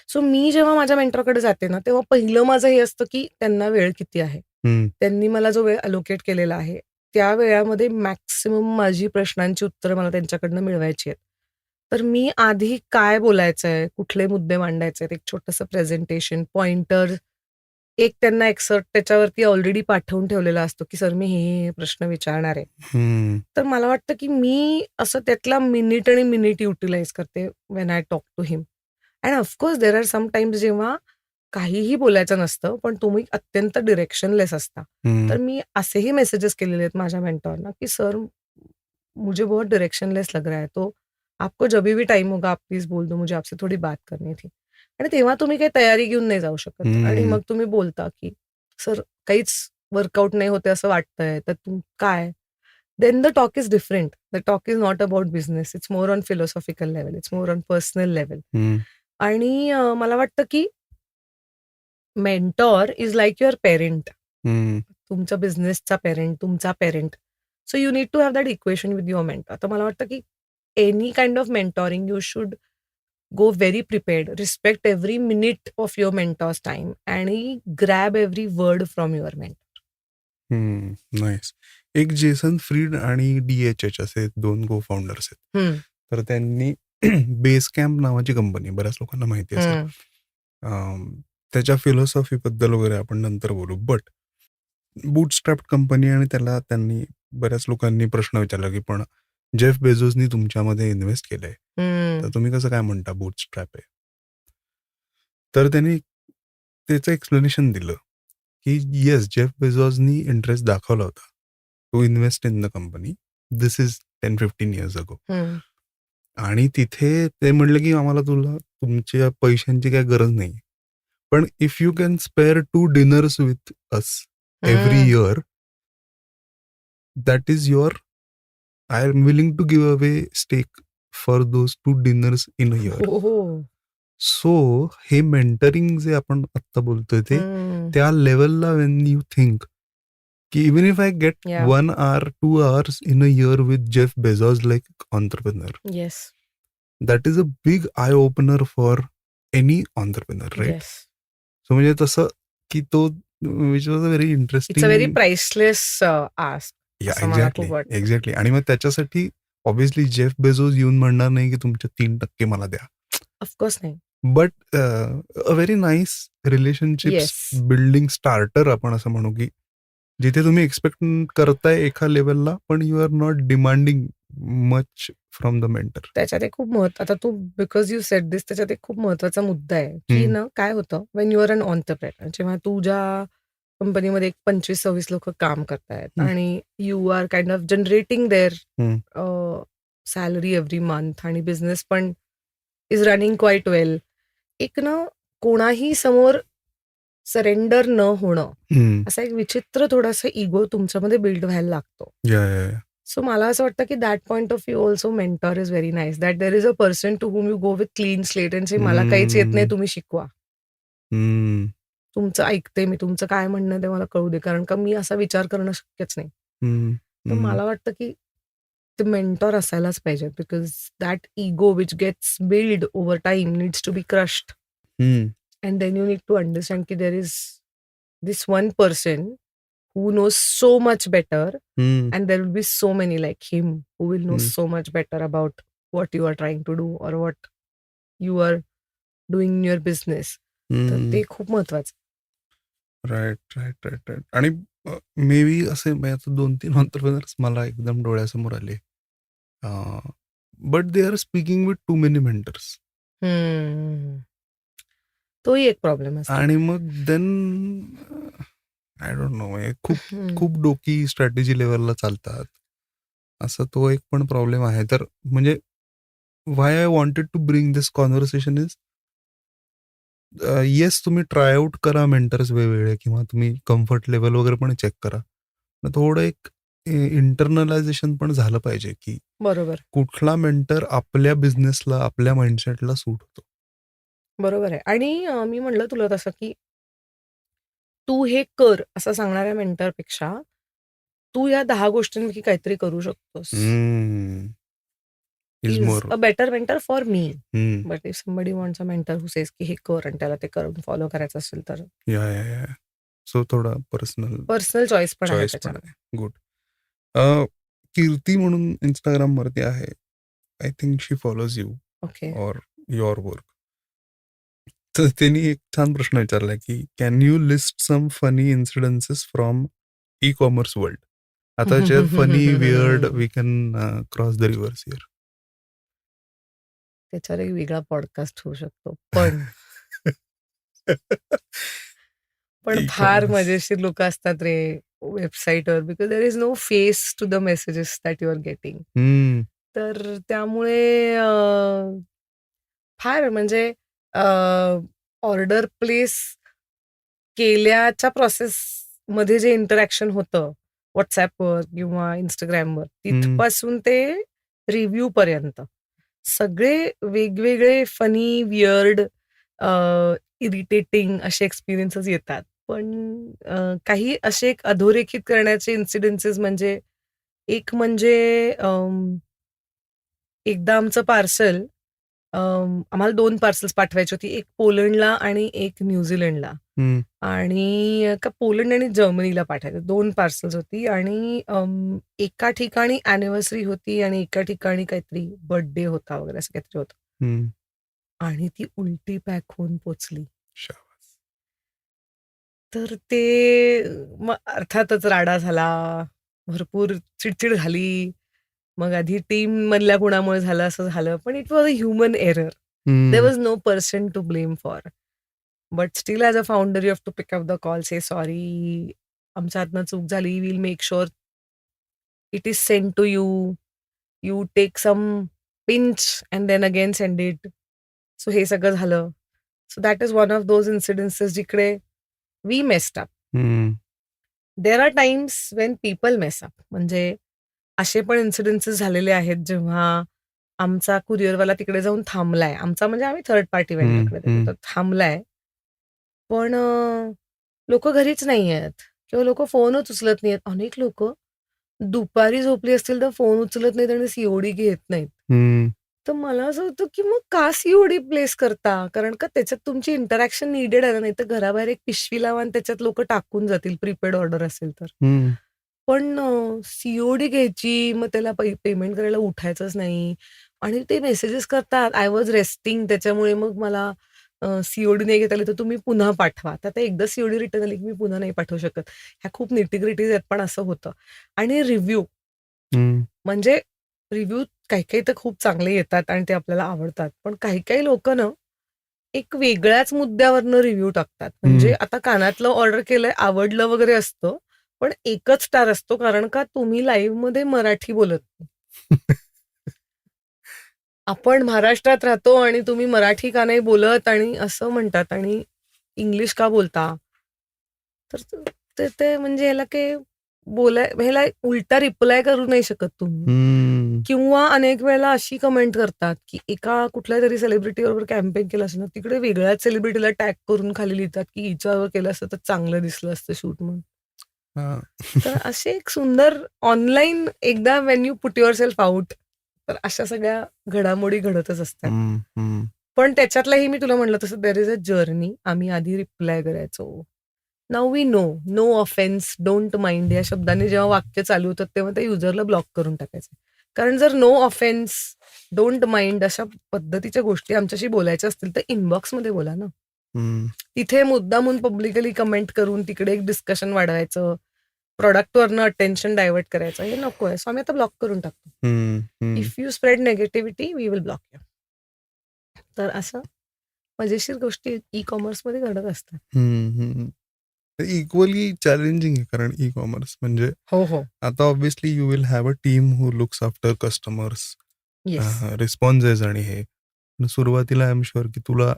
सो मी जेव्हा माझ्या मेंटरकडे जाते ना, तेव्हा पहिलं माझं हे असतं, की त्यांना वेळ किती आहे. त्यांनी मला जो वेळ अलोकेट केलेला आहे, त्या वेळामध्ये मॅक्सिमम माझी प्रश्नांची उत्तरं मला त्यांच्याकडनं मिळवायची आहेत. तर मी आधी काय बोलायचंय, कुठले मुद्दे मांडायचे, एक छोटंसं प्रेझेंटेशन, पॉइंटर एक त्यांना एक्सर्ट त्याच्यावरती ऑलरेडी पाठवून ठेवलेला असतो, की सर मी हे प्रश्न विचारणार आहे. हम्म. तर मला वाटतं, की मी असं त्यातला मिनिट आणि मिनिट युटिलाइज करते when I talk to him. And of course there are some times जेव्हा काहीही बोलायचं नसतं, पण तुम्ही अत्यंत डिरेक्शनलेस असता. तर मी असेही मेसेजेस केलेले आहेत माझ्या मेंटॉरना, की "सर, मुझे बहुत डायरेक्शनलेस लग रहा है, तो आपको जभी भी टाइम होगा आप प्लीज बोल दो, मुझे आपसे थोडी बात करनी थी." आणि तेव्हा तुम्ही काही तयारी घेऊन नाही जाऊ शकत आणि हम्म. मग तुम्ही बोलता, की "सर, काहीच वर्कआउट नाही होते असं वाटतंय, तर काय?" Then the talk is different. The talk is not about business. It's more on philosophical level. It's more on personal level. Hmm. आणि मला वाटतं, की mentor is like your parent. Hmm. तुमच्या बिझनेसचा पेरेंट, तुमचा parent. So you need to have that equation with your mentor. तर मला वाटतं, की any kind of mentoring you should go very prepared, respect every minute of your mentor's time आणि grab every word from your mentor. Nice. एक Jason freed आणि DHH असे 2 को founders आहेत. हं, तर त्यांनी बेस कॅम्प नावाची कंपनी बऱ्याच लोकांना माहिती असेल. हं. त्याच्या फिलॉसॉफीबद्दल वगैरे आपण नंतर बोलू. बट बूटस्ट्रॅप्ड कंपनी आणि त्याला त्यांनी बऱ्याच लोकांनी प्रश्न विचारला, की पण जेफ बेझोसनी तुमच्यामध्ये इन्व्हेस्ट केलंय. तर तुम्ही कसं काय म्हणता बूटस्ट्रॅप आहे? तर त्यांनी त्याचं एक्सप्लेनेशन दिलं, की येस जेफ बेझोसनी इंटरेस्ट दाखवला होता. To invest in the company. This is 10-15 years ago. हं. आणि तिथे ते म्हणले, की आम्हाला तुमच्या पैशांची काही गरज नाही. पण if you can spare 2 dinners with us every hmm. Year, that is your I am willing to give away stake for those 2 dinners in a year. हो, हो. सो हे मेंटरिंग जे आपण आत्ता बोलतोय ते हं. त्या लेवलला वेन यू थिंक की even if I get yeah! 1 hour, 2 hours in a year with Jeff Bezos like entrepreneur, yes, that is a big eye opener for any entrepreneur, right? Yes. So म्हणजे तसं की तो which was a very it's a very interesting. Priceless ask या असं मला exactly खूप वाटतं. Exactly. आणि मग त्याच्यासाठी ऑब्व्हियसली जेफ बेझोस येऊन म्हणणार नाही की तुमचे 3% मला द्या. ऑफकोर्स नाही. But a very nice relationships yes. Building starter आपण असं म्हणू, की जिथे तुम्ही एक्सपेक्ट करताय एका लेवलला, पण you are not demanding much from the mentor. त्याच्यात एक खूप आता तू बिकॉज यू सेड दिस त्याच्यात एक खूप महत्वाचा मुद्दा आहे, की हम्म. ना काय होतं when you are an entrepreneur जेव्हा तुझ्या कंपनीमध्ये एक 25-26 लोक काम करतायत हम्म. आणि you are kind of generating their hmm. Salary every month आणि बिझनेस पण इज रनिंग क्वाईट वेल. एक ना कोणाही समोर सरेंडर न होणं हम्म. असा एक विचित्र थोडासा इगो तुमच्यामध्ये बिल्ड व्हायला लागतो. या या या. सो मला असं वाटतं की that point of view also mentor is very nice. That there is a person to whom you go with clean slate and say मला काहीच येत नाही, हम्म. तुम्ही शिकवा. हम्म. तुमचं ऐकते मी, तुमचं काय म्हणणं ते मला कळू दे. कारण का मी असा विचार करणं शक्यच नाही. हम्म. तर हम्म. मला वाटतं की ते मेंटॉर असायलाच पाहिजे because that ego which gets build over time needs to be crushed. Hmm. And then you need to understand that there is this one person who knows so much better, हम्म. and there will be so many like him who will know हम्म. so much better about what you are trying to do or what you are doing in your business. तर हम्म. ते खूप महत्वाचं. Right right right right. आणि may be असे म्हणजे आता 2-3 ऑन्टरप्रिनर्स मला एकदम डोळ्यासमोर आले. But they R speaking with to many mentors. हम्म. तोही एक प्रॉब्लेम असतो. आणि मग देन आय डोंट नो, खूप हम्म. खूप डोकी स्ट्रॅटेजी लेवलला चालतात. असा तो एक पण प्रॉब्लेम आहे. तर म्हणजे why I wanted to bring this conversation is yes तुम्ही ट्राय आउट करा मेंटर्स वेगवेगळे किंवा तुम्ही कम्फर्ट लेवल वगैरे पण चेक करा. पण थोडं एक इंटरनलायझेशन पण झालं पाहिजे, की बरोबर. कुठला मेंटर आपल्या बिझनेसला, आपल्या माइंडसेटला सूट होतो. बरोबर आहे. आणि मी म्हणलं तुला तसं की तू हे कर असं सांगणाऱ्या मेंटरपेक्षा तू या 10 गोष्टींपैकी काहीतरी करू शकतोस. Is is more. A better mentor for me. But if somebody wants a mentor who says की हे कर आणि त्याला ते करून फॉलो करायचं असेल तर या या या. सो थोडा पर्सनल पर्सनल चॉईस पण आहे चॉईस पण त्याच्यामध्ये. आहे. गुड. कीर्ती म्हणून Instagramवरती आहे. I think she follows you okay. Or your work. तर त्यांनी एक छान प्रश्न विचारलाय की can you list some funny incidences from e-commerce world. आता याच्यात funny weird we can cross the rivers here. त्याच्यावर एक वेगळा पॉडकास्ट होऊ शकतो. पण ई फार कॉमर्स. मजेशीर लोकं असतात रे वेबसाईटवर because there is no face to the messages that you are getting. तर त्यामुळे फार म्हणजे ऑर्डर प्लेस केल्याच्या प्रोसेसमध्ये जे इंटरॅक्शन होतं WhatsAppवर किंवा Instagramवर तिथपासून ते रिव्ह्यूपर्यंत सगळे वेगवेगळे फनी, वियर्ड, इरिटेटिंग असे एक्सपिरियन्सेस येतात. पण काही असे एक अधोरेखित करण्याचे इन्सिडेन्सेस म्हणजे एक म्हणजे एकदा आमचं पार्सल आम्हाला 2 पार्सल्स पाठवायची होती. एक पोलंडला आणि एक न्यूझीलंडला. आणि का पोलंड आणि जर्मनीला पाठवायचं. 2 पार्सल्स होती आणि एका ठिकाणी अॅनिव्हर्सरी होती आणि एका ठिकाणी काहीतरी बर्थडे होता वगैरे असं काहीतरी होतं. आणि ती उलटी पॅक होऊन पोचली. तर ते मग अर्थातच राडा झाला. भरपूर चिडचिड झाली. मग आधी टीममधल्या कुणामुळे झालं असं झालं. पण it was a human error. There was no person to blame for. But still as a founder you have to pick up the call, say sorry, आमच्या हातनं चूक झाली. Will make sure it is send to you. You take some pinch and then again send it. So हे सगळं झालं. So that is one of those incidences जिकडे we messed up. There are times Wien people mess up. म्हणजे असे पण incidences झालेले आहेत जेव्हा आमचा कुरिअरवाला तिकडे जाऊन थांबलाय. आमचा म्हणजे आम्ही थर्ड पार्टी वेंडरकडे देतो तर थांबलाय. पण लोकं घरीच नाहीयेत किंवा लोकं फोनच उचलत नाहीयेत. अनेक लोकं दुपारी झोपली असतील तर फोन उचलत नाहीत आणि सीओडी घेत नाहीत. तर मला असं होतं, की मग का सीओडी प्लेस करता? कारण का त्याच्यात तुमची इंटरॅक्शन नीडेड आहे ना, नाहीतर घराबाहेर एक पिशवी लावा आणि त्याच्यात लोकं टाकून जातील प्रीपेड ऑर्डर असेल तर. पण सीओडी घ्यायची, मग त्याला पेमेंट करायला उठायचंच नाही आणि ते मेसेजेस करतात, आय वॉज रेस्टिंग त्याच्यामुळे मग मला सीओडी नाही घेता आली, तर तुम्ही पुन्हा पाठवा. तर आता एकदा सीओडी रिटर्न आली, की मी पुन्हा नाही पाठवू शकत. ह्या खूप निटी-ग्रिटीज आहेत, पण असं होतं. आणि रिव्ह्यू म्हणजे रिव्ह्यू काही-काही तर खूप चांगले येतात आणि ते आपल्याला आवडतात. पण काही-काही लोकं ना, एक वेगळ्याच मुद्द्यावरनं रिव्ह्यू टाकतात. म्हणजे आता कानातलं ऑर्डर केलंय, आवडलं वगैरे असतं. पण एकच स्टार असतो कारण का तुम्ही लाईव्हमध्ये मराठी बोलत नाही. आपण महाराष्ट्रात राहतो आणि तुम्ही मराठी का नाही बोलत आणि असं म्हणतात आणि इंग्लिश का बोलता? तर ते ते म्हणजे ह्याला काही ह्याला उलटा रिप्लाय करू नाही शकत तुम्ही. किंवा अनेक वेळेला अशी कमेंट करतात, की एका कुठल्यातरी सेलिब्रिटीबरोबर कॅम्पेन केलं असेल ना, तिकडे वेगळ्याच सेलिब्रिटीला टॅग करून खाली लिहितात, की हिच्यावर केलं असतं तर चांगलं दिसलं असतं शूट म्हणून. तर असे एक सुंदर ऑनलाईन एकदा when you put yourself out तर अशा सगळ्या घडामोडी घडतच असतात. पण त्याच्यातलंही मी तुला म्हटलं तसं देअर इज अ जर्नी. आम्ही आधी रिप्लाय करायचो. Now we no, no offence, don't mind या शब्दाने जेव्हा वाक्य चालू होतात तेव्हा त्या युजरला ब्लॉक करून टाकायचं. कारण जर नो ऑफेन्स, डोंट माइंड अशा पद्धतीच्या गोष्टी आमच्याशी बोलायच्या असतील तर इनबॉक्समध्ये बोला ना. तिथे मुद्दामून पब्लिकली कमेंट करून तिकडे एक डिस्कशन वाढवायचं, प्रॉडक्टवरनं अटेन्शन डायव्हर्ट करायचं हे नको आहे. सो आम्ही आता ब्लॉक करून टाकतो. If you spread negativity we will block you. तर असं मजेशीर गोष्टी ई कॉमर्समध्ये घडत असतात. इक्वली चॅलेंजिंग आहे कारण ई कॉमर्स म्हणजे हो, हो. आता obviously you will have a team who looks after customers yes. Responses आणि हे पण सुरुवातीला आय एम शुअर की तुला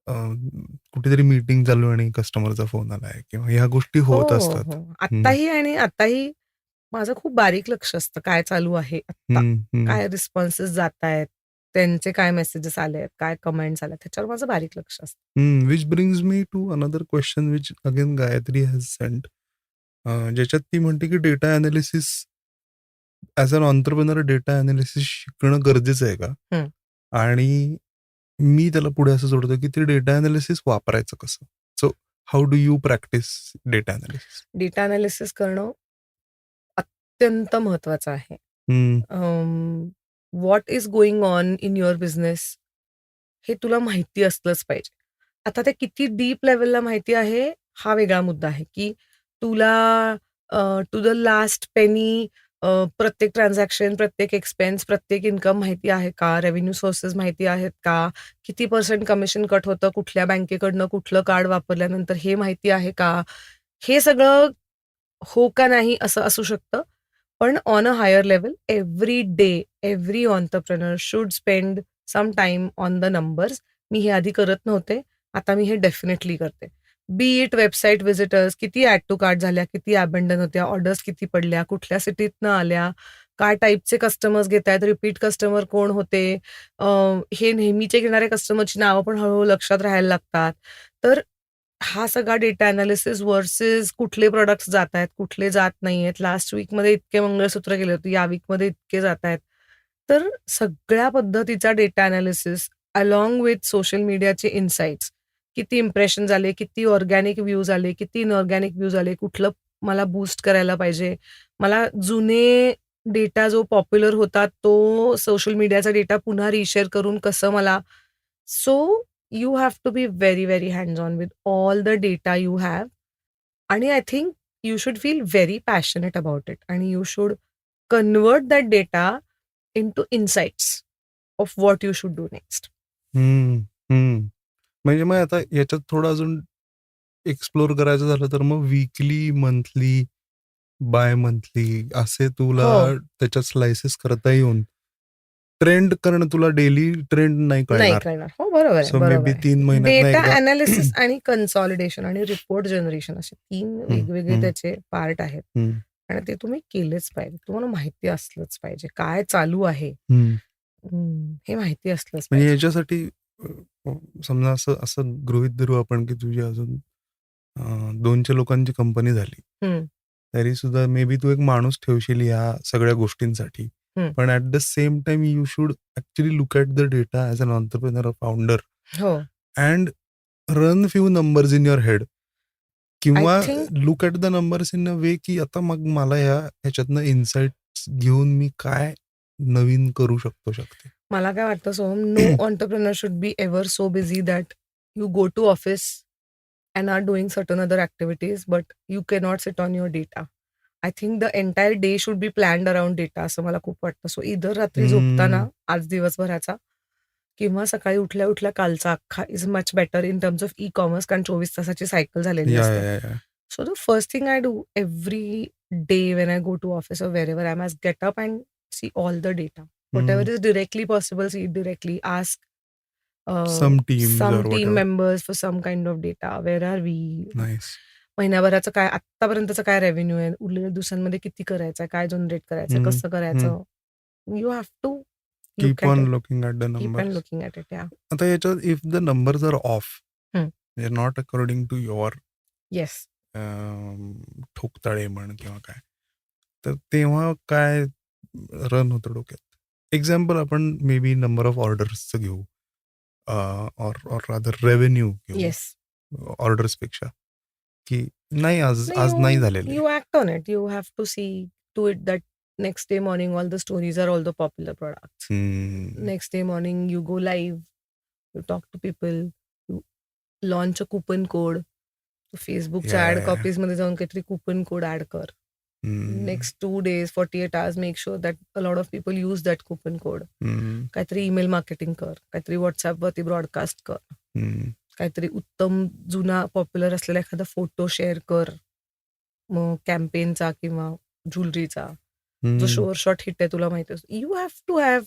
कुठेतरी मीटिंग चालू आहे आणि कस्टमरचा फोन आलाय किंवा ह्या गोष्टी हो, होत हो, असतात. हो. आत्ताही माझं खूप बारीक लक्ष असतं. काय चालू आहे आत्ता? काय रिस्पॉन्सेस जातायत? त्यांचे काय मेसेजेस आलेत? काय कमेंट्स आल्यात? त्याच्यावर माझं बारीक लक्ष असतं. Which brings me to another question which again Gayatri has sent. ज्याच्यात ती म्हणते की data analysis as an entrepreneur data analysis शिकणं गरजेचं आहे का? आणि मी त्याला पुढे असं जोडतो की ते डेटा अनालिसिस वापरायचं कसं? So how do you practice data analysis? Data analysis करणं अत्यंत महत्वाचं आहे. What is going on in your business हे तुला माहिती असलंच पाहिजे. आता ते किती डीप लेव्हलला माहिती आहे, हा वेगळा मुद्दा आहे, की तुला टू द लास्ट पेनी प्रत्येक ट्रान्झॅक्शन, प्रत्येक एक्सपेन्स, प्रत्येक इन्कम माहिती आहे का? रेव्हेन्यू सोर्सेस माहिती आहेत का? किती पर्सेंट कमिशन कट होतं, कुठल्या बँकेकडनं कुठलं कार्ड वापरल्यानंतर हे माहिती आहे का? हे सगळं हो का नाही असं असू शकतं. पण on a higher level every day, every entrepreneur should spend some time on the numbers. मी हे आधी करत नव्हते. आता मी हे डेफिनेटली करते. बी इट वेबसाईट व्हिजिटर्स, किती ॲड टू कार्ट झाल्या, किती अबंडन होत्या, ऑर्डर्स किती पडल्या, कुठल्या सिटीतनं आल्या, काय टाईपचे कस्टमर्स घेतायत, रिपीट कस्टमर कोण होते, हे नेहमीचे घेणाऱ्या कस्टमरची नावं पण हळू लक्षात राहायला लागतात. तर हा सगळा डेटा एनालिसिस व्हर्सेस कुठले प्रॉडक्ट्स जातायत, कुठले जात नाहीयेत. लास्ट वीकमध्ये इतके मंगळसूत्र गेले होते, या वीकमध्ये इतके जातायत. तर सगळ्या पद्धतीचा data analysis along with social मीडियाचे इन्साइट्स. किती इम्प्रेशन झाले, किती ऑर्गॅनिक व्ह्यूज आले, किती इनऑर्गॅनिक व्ह्यूज आले, कुठलं मला बूस्ट करायला पाहिजे. मला जुने डेटा जो पॉप्युलर होता, तो सोशल मीडियाचा डेटा पुन्हा रिशेअर करून कसं मला so you have to be very, very hands-on with all the data you have. आणि I think you should feel very passionate about it. आणि you should convert that data into insights of what you should do next. हम्म, हम्म. म्हणजे मग आता याच्यात थोडं अजून एक्सप्लोर करायचं झालं तर मग वीकली, मंथली, बाय मंथली असे तुला हो. त्याच्यात स्लाइसेस करता येऊन ट्रेंड करणं, तुला डेली ट्रेंड नाही नाही कळणार. कळणार. हो, बरोबर आहे, सो मे बरोबर बी आहे. 3 महिन्यातनं डेटा एकदा. एनालिसिस आणि कन्सॉलिडेशन आणि रिपोर्ट जनरेशन असे 3 हं, वेगवेगळे हं, त्याचे पार्ट आहेत. हं, आणि ते तुम्ही केलेच पाहिजे. तुम्हाला माहिती असलंच पाहिजे. काय चालू आहे? हं. हे माहिती असलंच म्हणजे पाहिजे. याच्यासाठी समजा असं असं गृहीत धरू आपण की तुझी अजून 200 लोकांची कंपनी झाली. हं, तरी सुद्धा मे बी तू एक माणूस ठेवशील ह्या सगळ्या गोष्टींसाठी. हं. पण at the same time you should actually look at the data as an entrepreneur, a founder हो. And run few numbers in your head. I किंवा think look at the numbers in a way की आता मग मला ह्याच्यातनं insights घेऊन मी काय नवीन करू शकते. मला काय वाटतं Soham, no entrepreneur should be ever so busy that you go to office and are doing certain other activities, but you cannot sit on your data. I think the entire day should be planned around data असं मला खूप वाटतं. So इधर रात्री झोपताना हम्म. आज दिवसभराचा किंवा सकाळी उठल्या-उठल्या कालचा अख्खा is much better in terms of e-commerce, कारण 24 तासाची सायकल झालेली या, असते. या, या. So the first thing I do every day when I go to office or wherever I am is get up and see all the data. Whatever हं. is directly possible, see it directly. Ask some teams some or team whatever. members for some kind of data. Where are we? Nice. महिन्याभराचं काय, आत्तापर्यंतचा काय revenue आहे, उरलेल्या दिवसांमध्ये किती करायचं आहे, काय जनरेट करायचं आहे, हं, कसं हं. करायचं. You have to look keep at on it. Looking at the keep on numbers. Looking at it. Yeah. आता याच्यात if the numbers are off, hmm. They are not according to your yes. ठोकताळे म्हण किंवा काय, तर तेव्हा काय run होतं डोक्यात? एक्झाम्पल आपण मे बी नंबर ऑफ ऑर्डर्सचं घेऊ, ऑर ऑर रादर रेव्हेन्यू घेऊ येस. ऑर्डर्सपेक्षा, की नाही आज No, आज नाही you झालेलं आहे. you act on it. You have to see to it that next day morning all the stories are all the popular products. हम्म. Next day morning you go live, you talk to people, you launch a coupon code. Facebookच्या या, add या, या. कॉपीजमध्ये जाऊन काहीतरी coupon code add कर. हम्म. Next 2 days, 48 hours make sure that a lot of people use that coupon code. हम्म. काहीतरी email marketing कर, काहीतरी WhatsAppवरती ब्रॉडकास्ट कर. हम्म. काहीतरी उत्तम जुना पॉप्युलर असलेला एखादा फोटो शेअर कर. मग कॅम्पेनचा किंवा ज्वेलरीचा जो हम्म. शुअर शॉट हिट आहे तुला माहिती असतो. You have to have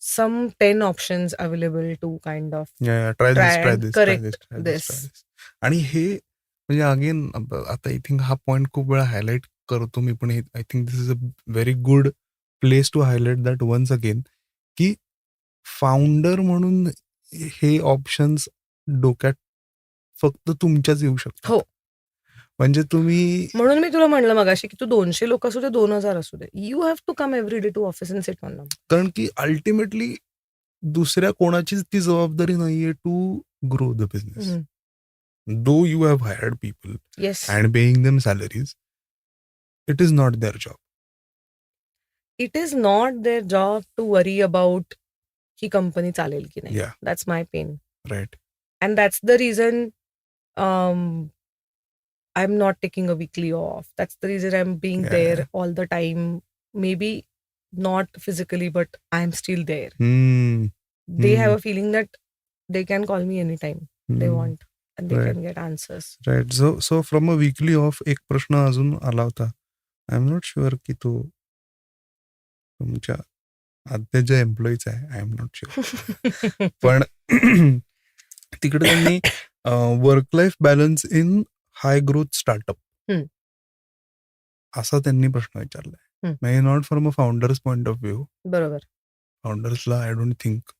some 10 options available to kind of try this, try try and this, try this, correct try this, this. Try this. आणि हे म्हणजे अगेन आता आय थिंक हा पॉइंट खूप वेळा हायलाइट करतो मी, पण I think this is a very good place to highlight that once again, की फाउंडर म्हणून हे ऑप्शन्स डोक्यात फक्त तुमच्याच येऊ शकतात. हो. म्हणजे तुम्ही म्हणून मी तुला म्हणलं मगाशी की तू 200 लोक असू दे, 2000 असू दे. You have to come every day to office and sit on number. कारण की अल्टिमेटली दुसऱ्या कोणाचीच ती जबाबदारी नाहीये to grow the business. Though you have hired people yes. And paying them salaries, it is not their job. It is not their job to worry about ही company चालेल की नाही. Yeah, that's my pain. Right. And that's the reason I am not taking a weekly off. That's the reason I am being there all the time. Maybe not physically, but I'm still there. They have a feeling that they can call me anytime they want and they Right. can get answers. Right. So from a weekly off एक प्रश्न अजून आला होता. I am not sure की तो तुमच्या आद्य जे एम्प्लॉईज आहे, आय एम नॉट शुअर. पण तिकडे त्यांनी work life balance in high growth startup hmm. असा त्यांनी प्रश्न विचारलाय. हम्म. म्हणजे not from a founder's point of view. बरोबर. फाउंडर्सला I don't think,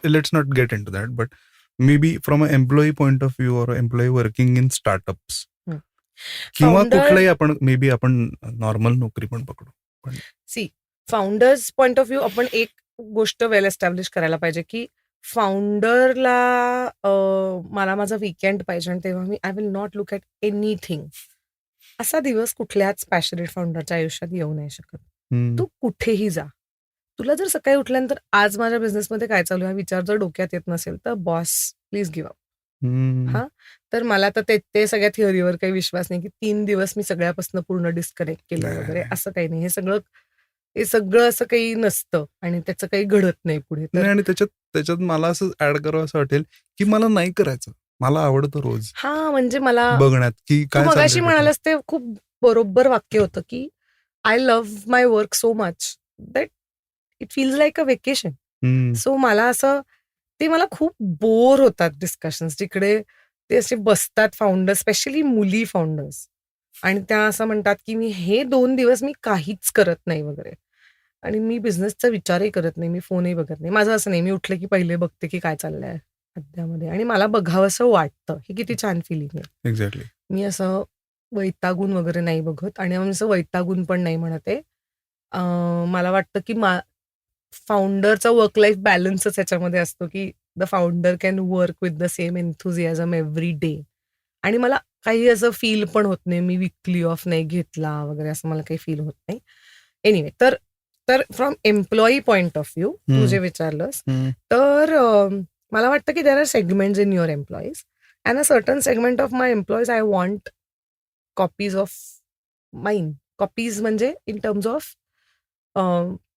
let's not get into that, but maybe from a employee point of view or employee working in startups किंवा Founder- कुठलाही आपण may be आपण normal नोकरी पण पकडू. See founder's point of view आपण एक गोष्ट वेल एस्टॅब्लिश करायला पाहिजे की फाउंडरला मला माझा वीकेंड पाहिजे आणि तेव्हा मी I will not look at anything. असा दिवस कुठल्याच पॅशनेट फाउंडरच्या आयुष्यात येऊ नाही शकत. तू कुठेही जा, तुला जर सकाळी उठल्यानंतर आज माझ्या बिझनेसमध्ये काय चालू आहे विचार जर डोक्यात येत नसेल तर बॉस प्लीज गिव्ह अप. हा, तर मला तर ते सगळ्या थिअरीवर काही विश्वास नाही की 3 दिवस मी सगळ्यापासून पूर्ण डिस्कनेक्ट केलं नाही, वगैरे, नाही. असं काही नाही. हे सगळं असं काही नसतं आणि त्याचं काही घडत नाही पुढे. तर नाही, आणि त्याच्यात मला असं ऍड करावं असं वाटेल की मला नाही करायचं, मला आवडतं रोज हा, म्हणजे मला बघण्यात की तू काय मगाशी चाललंय म्हणालास ते खूप बरोबर वाक्य होतं की I love my work so much that it feels like a vacation. डोक्यात. सो मला असं ते मला खूप बोर होतात डिस्कशन्स जिकडे ते असे बसतात फाउंडर्स, स्पेशली मुली फाउंडर्स, आणि त्या असं म्हणतात की मी हे 2 दिवस मी काहीच करत नाही वगैरे, आणि मी बिझनेसचा विचारही करत नाही, मी फोनही बघत नाही. माझं असं नाही, मी उठले की पहिले बघते की काय चाललंय अद्यामध्ये आणि मला बघावंसं वाटतं. हे किती छान फिलिंग आहे. एक्झॅक्टली. मी असं वैतागून वगैरे नाही बघत आणि आम्ही असं वैतागून पण नाही म्हणत आहे. मला वाटतं की फाउंडरचा वर्क लाईफ बॅलन्सच ह्याच्यामध्ये असतो की the founder can work with the same enthusiasm every day, आणि मला काही असं फील पण होत नाही मी वीकली ऑफ नाही घेतला वगैरे, असं मला काही फील होत नाही. एनिवे, तर from employee point of view तू जे विचारलंस, तर मला वाटतं की there are segments in your employees and a certain segment of my employees I want copies of mine. Copies म्हणजे in terms of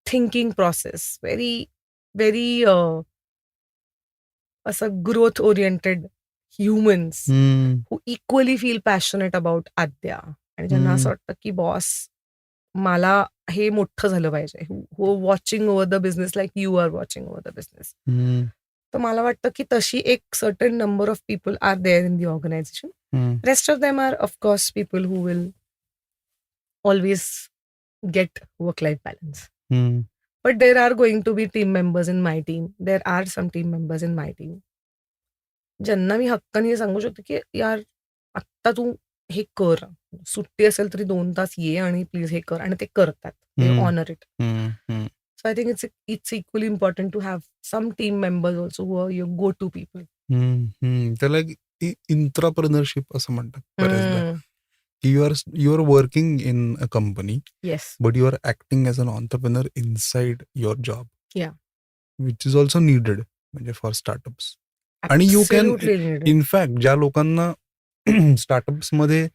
thinking process, very very असं growth oriented humans who equally feel passionate about Aadya, आणि ज्यांना असं वाटतं की boss मला हे मोठं झालं पाहिजे, who watching over the business like you are watching over the business. तर मला वाटतं की तशी एक certain number of people are there in the organization. Rest of them are of course people who will always get work life balance. But there are going to be team members in my team. There are some team members in my team. ज्यांना मी हक्काने हे सांगू शकते की यार आत्ता तू हे कर, सुट्टी असेल तरी 2 तास ये आणि प्लीज हे कर, आणि ते करतात. They honor it. So I think it's equally important to have some team members also who are your go-to people. त्याला इंट्राप्रेनरशिप असं म्हणतात बऱ्याचदा. You are working in a company, Yes. but you are acting as an entrepreneur inside your job. Yeah. Which is also needed म्हणजे for startups. आणि you can, Absolutely needed. in fact, ज्या लोकांना startups मध्ये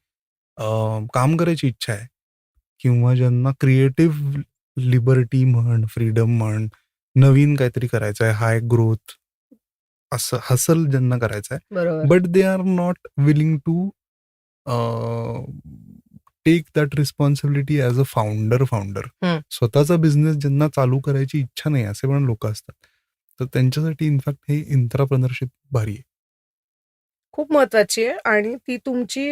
काम करायची इच्छा आहे किंवा ज्यांना क्रिएटिव्ह लिबर्टी म्हण, फ्रीडम म्हण, नवीन काहीतरी करायचं आहे, हाय ग्रोथ असं हसल ज्यांना करायचं आहे, बरोबर. But they are not willing to take that responsibility as a founder. स्वतःचा बिझनेस ज्यांना चालू करायची इच्छा नाही असे पण लोक असतात. तर त्यांच्यासाठी इनफॅक्ट हे इंट्राप्रेनरशिप भारी आहे, खूप महत्वाची आहे, आणि ती तुमची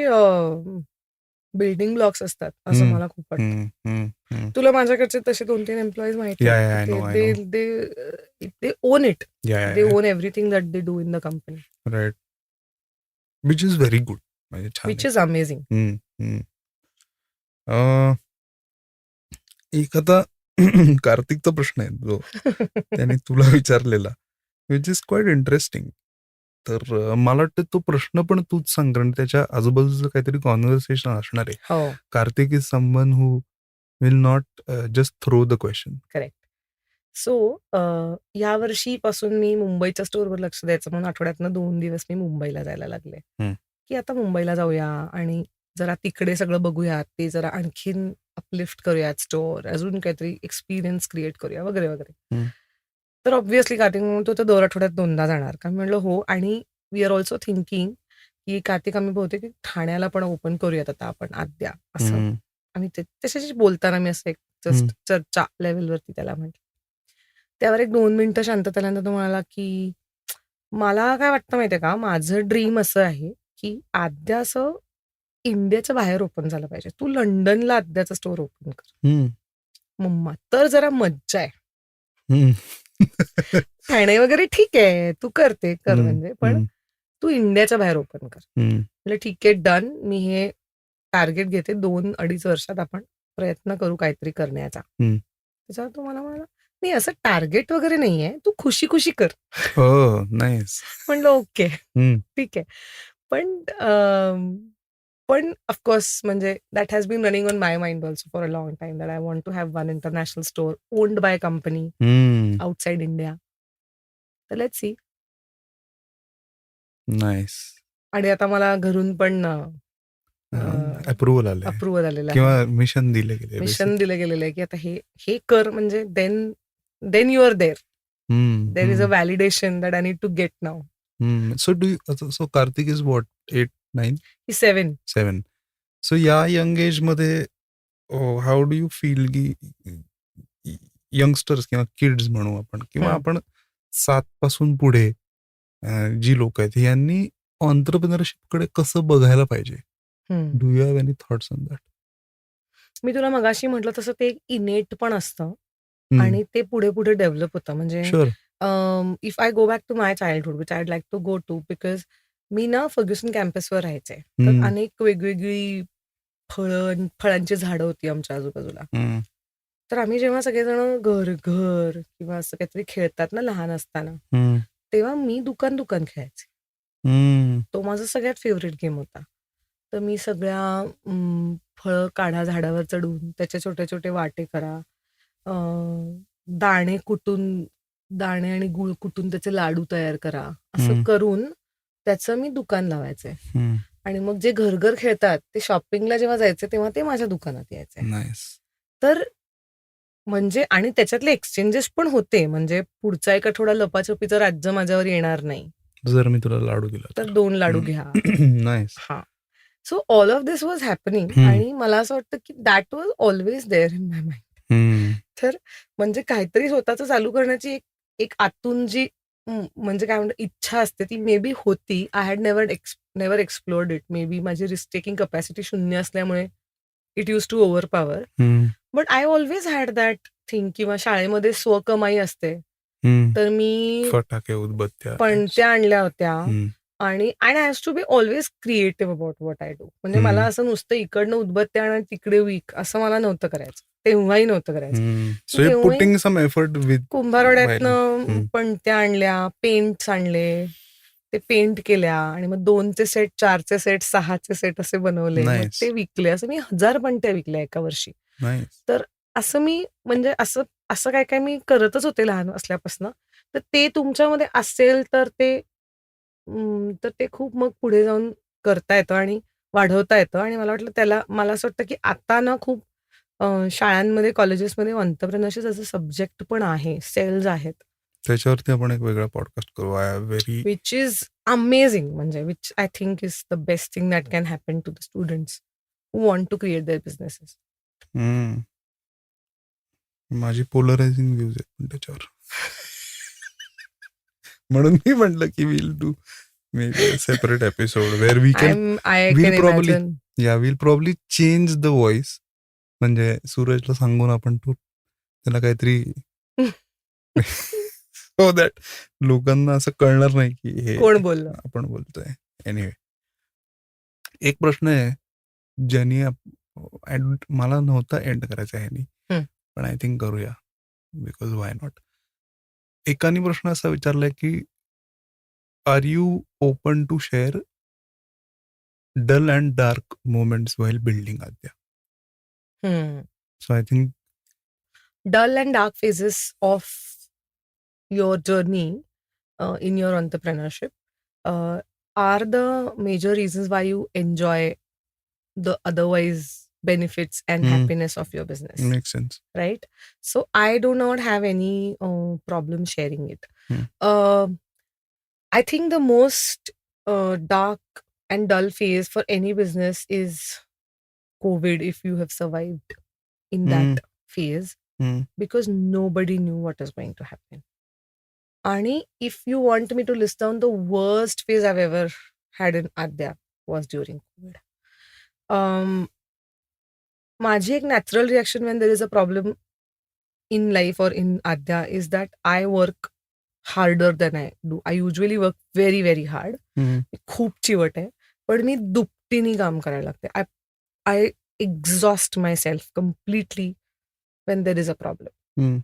बिल्डिंग ब्लॉक्स असतात असं मला खूप वाटतं. तुला माझ्याकडचे तसे 2-3 एम्प्लॉईज माहिती Yeah, I know. They own it, Yeah, they own everything that they do in the company, right, which is very good, म्हणजे छान विच आहे. Is amazing. एक आता कार्तिकचा प्रश्न आहे जो त्याने तुला विचारलेला, विच इज क्वाईट इंटरेस्टिंग. तर मला वाटतं तो प्रश्न पण तूच सांग, कारण त्याच्या आजूबाजूचं काहीतरी कॉन्व्हर्सेशन असणार आहे. हो, Kartik is someone who will not just throw the question. Correct. So या वर्षीपासून मी मुंबईच्या स्टोअरवर लक्ष द्यायचं म्हणून आठवड्यातनं 2 दिवस मी मुंबईला जायला लागले. हं. की आता मुंबईला जाऊया आणि जरा तिकडे सगळं बघूयात. ते जरा आणखीन अपलिफ्ट करूयात स्टोअर. अजून काहीतरी एक्सपिरियन्स क्रिएट करूया वगैरे, वगैरे. हं. तर ऑब्व्हियसली कार्तिक म्हणतो तर दर आठवड्यात 2दा जाणार. का मी म्हणलं हो आणि वी आर ऑल्सो थिंकिंग की कार्तिक आम्ही बहुतेक ठाण्याला पण ओपन करूयात आता आपण आद्या असं. हं. आणि त्याच्याशी बोलताना मी असं एक जस्ट चर्चा लेव्हलवरती त्याला म्हटलं. त्यावर एक 2 मिनिटं शांतता आल्यानंतर तो म्हणाला की मला काय वाटतं माहितीये का, माझं ड्रीम असं आहे की आद्या असं इंडियाच्या बाहेर ओपन झालं पाहिजे. तू लंडनला आद्याचं स्टोअर ओपन कर. हं. मम्मा तर जरा मज्जा आहे. हं. ठाणे वगैरे ठीक आहे, तू कर हं. म्हणजे, पण हं. तू इंडियाच्या बाहेर ओपन कर. हं. म्हटलं ठीक आहे, डन. मी हे टार्गेट घेते. 2-2.5 वर्षात आपण प्रयत्न करू काहीतरी करण्याचा. हं. त्याच्यावर तो मला म्हणाला, "नाही असं टार्गेट वगैरे नाहीये. तू खुशी-खुशी कर." ओह! नाईस. म्हणलं ओके, हं. ठीक आहे. पण पण ऑफकोर्स म्हणजे that has been running on my mind also for a long time that I want to have one international store owned by company hmm. Outside India. तर लेट्स सी. नाईस. आणि आता मला घरून पण अप्रूव्हल आलंय approval आलेलं आहे. किंवा मिशन दिले गेले मिशन बेसिकली. दिलं गेलेलं आहे की आता हे कर म्हणजे then you are there. Hmm. There is a hmm. Validation that I need to get now. Hmm. So Kartik is what 8, 9, he 7. 7. So या यंग एजमध्ये हाऊ डू यू फील की यंगस्टर्स किंवा किड्स म्हणू आपण किंवा हं. आपण 7 पासून पुढे जी लोक आहेत यांनी एंटरप्रेन्योरशिपकडे कसं बघायला पाहिजे? Hmm. Do you have any thoughts on that? मी तुला मगाशी म्हटलं तसं ते एक इनेट पण असतं आणि ते पुढे-पुढे डेव्हलप होतं. म्हणजे sure. If I go back to my childhood which I'd like to go to because मी ना फर्ग्युसन कॅम्पसवर राहायचे. तर अनेक वेगवेगळी फळांची झाडं होती आमच्या आजूबाजूला. तर आम्ही जेव्हा सगळेजण घर किंवा असं काहीतरी खेळतात ना लहान असताना, तेव्हा मी दुकान खेळायचे. तो माझा सगळ्यात फेव्हरेट गेम होता. तर मी सगळ्या फळं काढा झाडावर चढून त्याचे छोटे-छोटे वाटे करा. दाणे दाणे आणि गूळ कुटून त्याचे लाडू तयार करा. असं करून त्याचं मी दुकान लावायचे. आणि मग जे घर खेळतात ते शॉपिंगला जेव्हा जायचे तेव्हा ते माझ्या दुकानात यायचे. नाईस. तर म्हणजे आणि त्याच्यातले एक्सचेंजेस पण होते. म्हणजे पुढचा एक आठवडा लपाछपीचं राज्य माझ्यावर येणार नाही. जर मी तुला लाडू दिला तर 2 लाडू घ्या. नाईस. हां. So all of this was happening आणि मला असं वाटतं की that was always there in my mind. तर म्हणजे काहीतरी स्वतःचं चालू करण्याची एक आतून जी म्हणजे काय म्हणतात इच्छा असते ती मे बी होती. I had never explored it. Maybe माझी रिस्क टेकिंग कॅपॅसिटी शून्य असल्यामुळे it use to overpower. But I always had that thing किंवा शाळेमध्ये स्वकमाई असते. तर मी फटाके, उदबत्त्या. पणत्या आणल्या होत्या आणि I has to be always creative about what I do. म्हणजे मला असं नुसतं इकडनं उदबत्त्या आणि तिकडे विक असं मला नव्हतं करायचं. तेव्हाही नव्हतं करायचं. So you putting some effort with कुंभारवाड्यातनं पणत्या आणल्या, पेंट्स आणले, ते पेंट केल्या आणि मग 2चे सेट, 4चे सेट, 6चे सेट असे बनवले. मग ते विकले. असं मी 1000 पणत्या विकल्या एका वर्षी. तर असं मी म्हणजे असं काय मी करतच होते लहान असल्यापासून. तर ते तुमच्यामध्ये असेल तर ते खूप मग पुढे जाऊन करता येतं आणि वाढवता येतं आणि मला वाटलं मला असं वाटतं की आता ना खूप शाळांमध्ये, कॉलेजेसमध्ये एंटरप्रेन्योरशिप ॲज अ सब्जेक्ट पण आहे, सेल्स आहेत. त्याच्यावरती आपण एक वेगळा पॉडकास्ट करू. I am very which is amazing म्हणजे which I think is the best thing that can happen to the students who want to create their businesses. माझी पोलरायझिंग व्ह्यूज आहेत पण त्याच्यावर. म्हणून मी म्हटलं की will do maybe separate episode where we can will probably change the voice. म्हणजे सूरजला सांगून आपण त्याला काहीतरी सो दॅट लोकांना असं कळणार नाही की हे कोण बोललं आपण बोलतोय. एनिवे एक प्रश्न आहे ज्याने मला नव्हता एंड करायचा ह्यानी पण आय थिंक करूया बिकॉज वाय नॉट. एकाने प्रश्न असा विचारलाय की are you open to share dull and dark moments while building Aadya? So I think dull and dark phases of your journey in your entrepreneurship uh, are the major reasons why you enjoy the otherwise benefits and Hmm. happiness of your business, Makes sense. right? So I do not have any problem sharing it. Hmm. uh, I think the most dark and dull phase for any business is COVID, if you have survived in Hmm. that phase, Hmm. because nobody knew what is going to happen. And if you want me to list down the worst phase I've ever had in Adya was during COVID. Um, माझी एक natural reaction when there is a problem in life or in Adya is that I work harder than I do. I usually work very, very hard. Hmm. मी खूप चिवट आहे. पण मी दुपटीने काम करायला लागते. I exhaust myself completely when there is a problem. Hmm.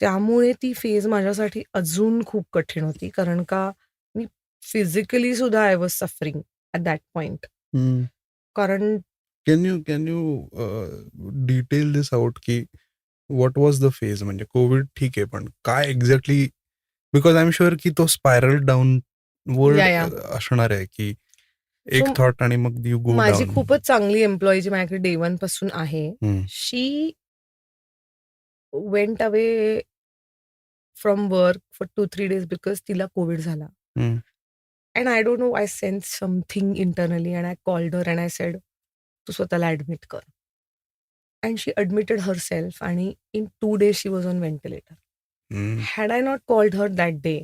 त्यामुळे ती phase माझ्यासाठी अजून खूप कठीण होती. कारण का मी फिजिकली सुद्धा I was suffering at that point. Hmm. कारण Can you detail this out की व्हॉट वॉज द फेज? म्हणजे कोविड ठीक आहे, पण काय exactly? Because I am sure की तो स्पायरल डाऊन वर्ड या, या. असणार आहे की एक So, थॉट आणि मग यू गो माझी डाऊन. खूपच चांगली एम्प्लॉई जी माझ्याकडे डे वन पासून आहे, she went away from work for 2-3 days because तिला कोविड झाला. And I don't know, I sense something internally and I called her and I said, तू स्वतःला ॲडमिट कर. And she admitted herself आणि in 2 days she was on ventilator. Had I not called her that day,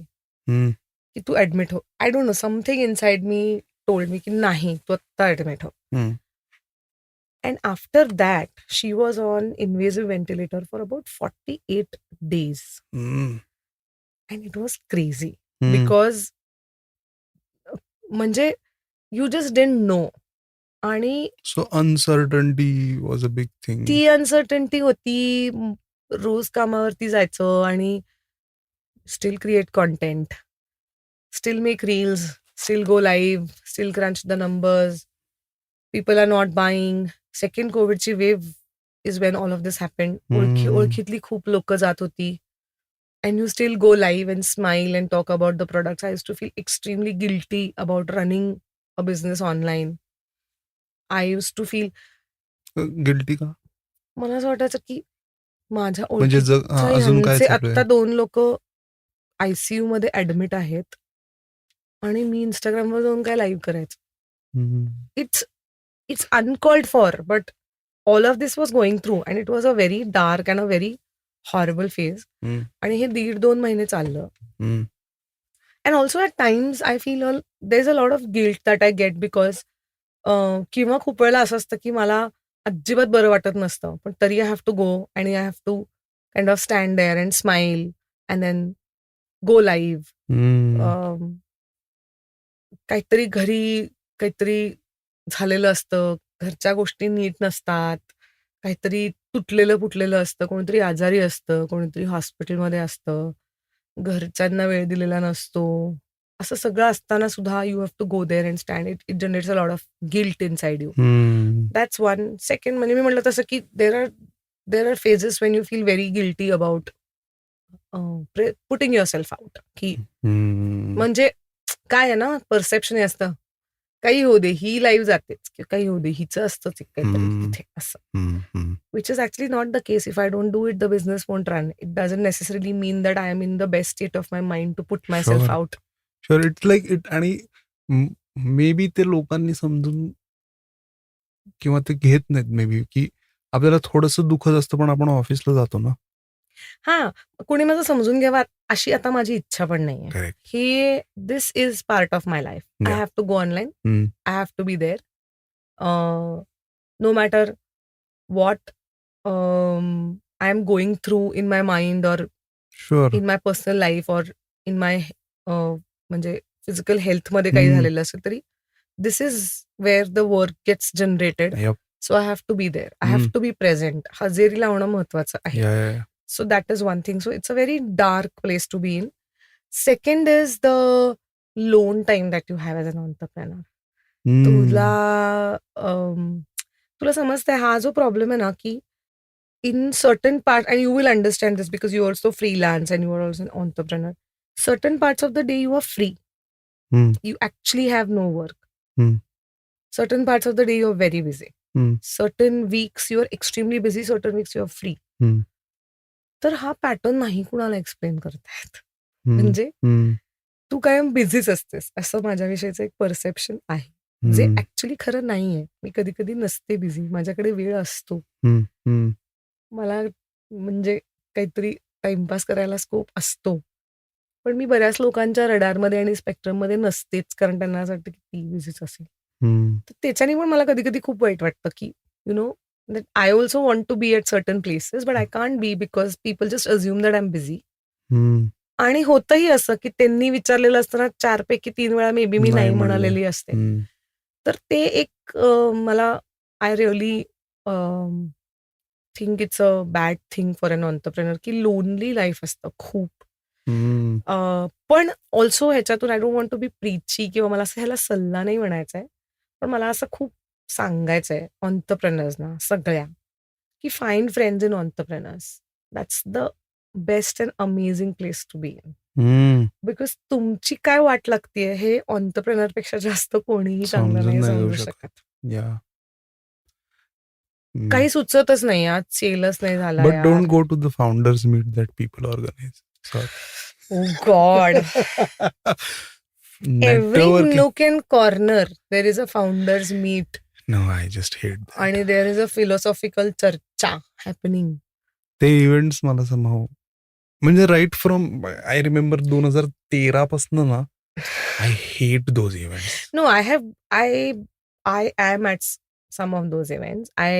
की तू admit हो, I don't know, something inside me told me की नाही, तू आत्ता ऍडमिट हो. And after that she was on invasive ventilator for about 48 days. And it was crazy because म्हणजे you just didn't know. आणि so uncertainty was a big thing. ती uncertainty होती. रोज कामावरती जायचं आणि still create content, still make reels, still go live, still crunch the numbers. People are not buying. Second COVIDची wave is when all of this happened. ओळखीतली खूप लोक जात होती. And you still go live and smile and talk about the products. I used to feel extremely guilty about running a business online. I used to feel, guilty का? मला असं वाटायचं की माझ्या म्हणजे ओळखीच्या अजून काय ह्यांचे चालू आहे? आत्ता 2 लोक ICU मध्ये ऍडमिट आहेत आणि मी इंस्टाग्रामवर जाऊन काय लाईव्ह करायचं. It's uncalled for, but all of this was going through and it was a very dark and a very horrible phase. आणि हे 1.5-2 महिने चाललं. And also at times I feel there's a lot of guilt that I get because किंवा खूप वेळेला असं असतं की मला अजिबात बरं वाटत नसतं, पण तरी आय हॅव टू गो आणि I have to kind of stand there and smile and then go live. काहीतरी घरी काहीतरी झालेलं असतं, घरच्या गोष्टी नीट नसतात, काहीतरी तुटलेलं फुटलेलं असतं, कोणीतरी आजारी असतं, कोणीतरी हॉस्पिटलमध्ये असतं, घरच्यांना वेळ दिलेला नसतो. असं सगळं असताना सुद्धा you have to go there and stand. It generates a lot of guilt inside you. That's one. Second म्हणजे मी म्हटलं तसं की there are phases when you feel very guilty about putting yourself out. की म्हणजे काय आहे ना, परसेप्शन असतं, काही होऊ दे, ही लाईव्ह जातेच, किंवा काही होऊ दे, हिचं असतंच एक काहीतरी तिथे असं. Which is actually not the case. If I don't do it, the business won't run. It doesn't necessarily mean that I am in the best state of my mind to put myself out. Sure, it's like it. आणि may be ते लोकांनी समजून किंवा ते घेत नाहीत may be, की आपल्याला थोडंसं दुखत असतं पण आपण ऑफिसला जातो ना. हा, कोणी माझं समजून घ्यावा अशी आता माझी इच्छा पण नाहीये. करेक्ट. ही this is part of my life. I have to go online. I have to be there. No matter what I am going through in my mind or sure. in my personal life or in my म्हणजे physical हेल्थमध्ये काही झालेलं असेल तरी this is where the work gets generated. Yep. So I have to be there. I have to be present. हजेरी लावणं महत्वाचं आहे. Yeah. So that is one thing. So it's a very dark place to be in. Second is the lone time that you have as an entrepreneur. तुला तुला समजतंय हा जो problem आहे ना, की in certain parts, and you will understand this because you're also freelance and you are also an entrepreneur. Certain parts of the day you are free. Hmm. You actually have no work. Hmm. Certain parts of the day you're very busy. Hmm. Certain weeks you're extremely busy. Certain weeks you're free. Hmm. तर हा pattern नाही कुणाला explain करतायत. Hmm. म्हणजे Hmm. तू कायम बिझीच असतेस असं माझ्याविषयीचं एक perception आहे. जे Hmm. ऍक्च्युली खरं नाहीये. मी कधी कधी नसते बिझी. माझ्याकडे वेळ असतो. Hmm. Hmm. मला म्हणजे काहीतरी टाइमपास करायला स्कोप असतो. पण मी बऱ्याच लोकांच्या रडारमध्ये आणि स्पेक्ट्रममध्ये नसतेच, कारण त्यांना असं वाटतं की ती बिझीच असेल. Hmm. तर त्याच्याने पण मला कधी-कधी खूप वाईट वाटतं, की you know that I also want to be at certain places, but I can't be because people just assume that I am busy. Hmm. आणि होतंही असं, की त्यांनी विचारलेलं असताना 4 पैकी 3 वेळा मे बी मी नाही नाही म्हणले. म्हणालेली असते. Hmm. तर ते एक मला I really think it's a bad thing for an entrepreneur, की लोनली लाईफ असतं खूप. Hmm. पण ऑल्सो ह्याच्यातून आय डोंट वॉन्ट टू बी प्रीची किंवा मला असं ह्याला सल्ला नाही म्हणायचा आहे. पण मला असं खूप सांगायचं आहे एंटरप्रेन्योर्सना सगळ्या, की find friends in entrepreneurs. That's the best and amazing place to be in. Hmm. Because तुमची काय वाट लागतेय हे एंटरप्रेन्योरपेक्षा जास्त कोणीही चांगलं समजून नाही नाही समजू घेऊ शकत. Yeah. काही सुचतच नाही, आज सेलच नाही झाला But don't यार. go to the founders meet that people organize. Sorry. Oh God. Every Networking. nook and corner there is a founders meet No, I just hate that. आणि there is a philosophical चर्चा happening. ते events मला somehow म्हणजे right from I remember 2013 पासून ना I hate those events. No, I am at some of those events. I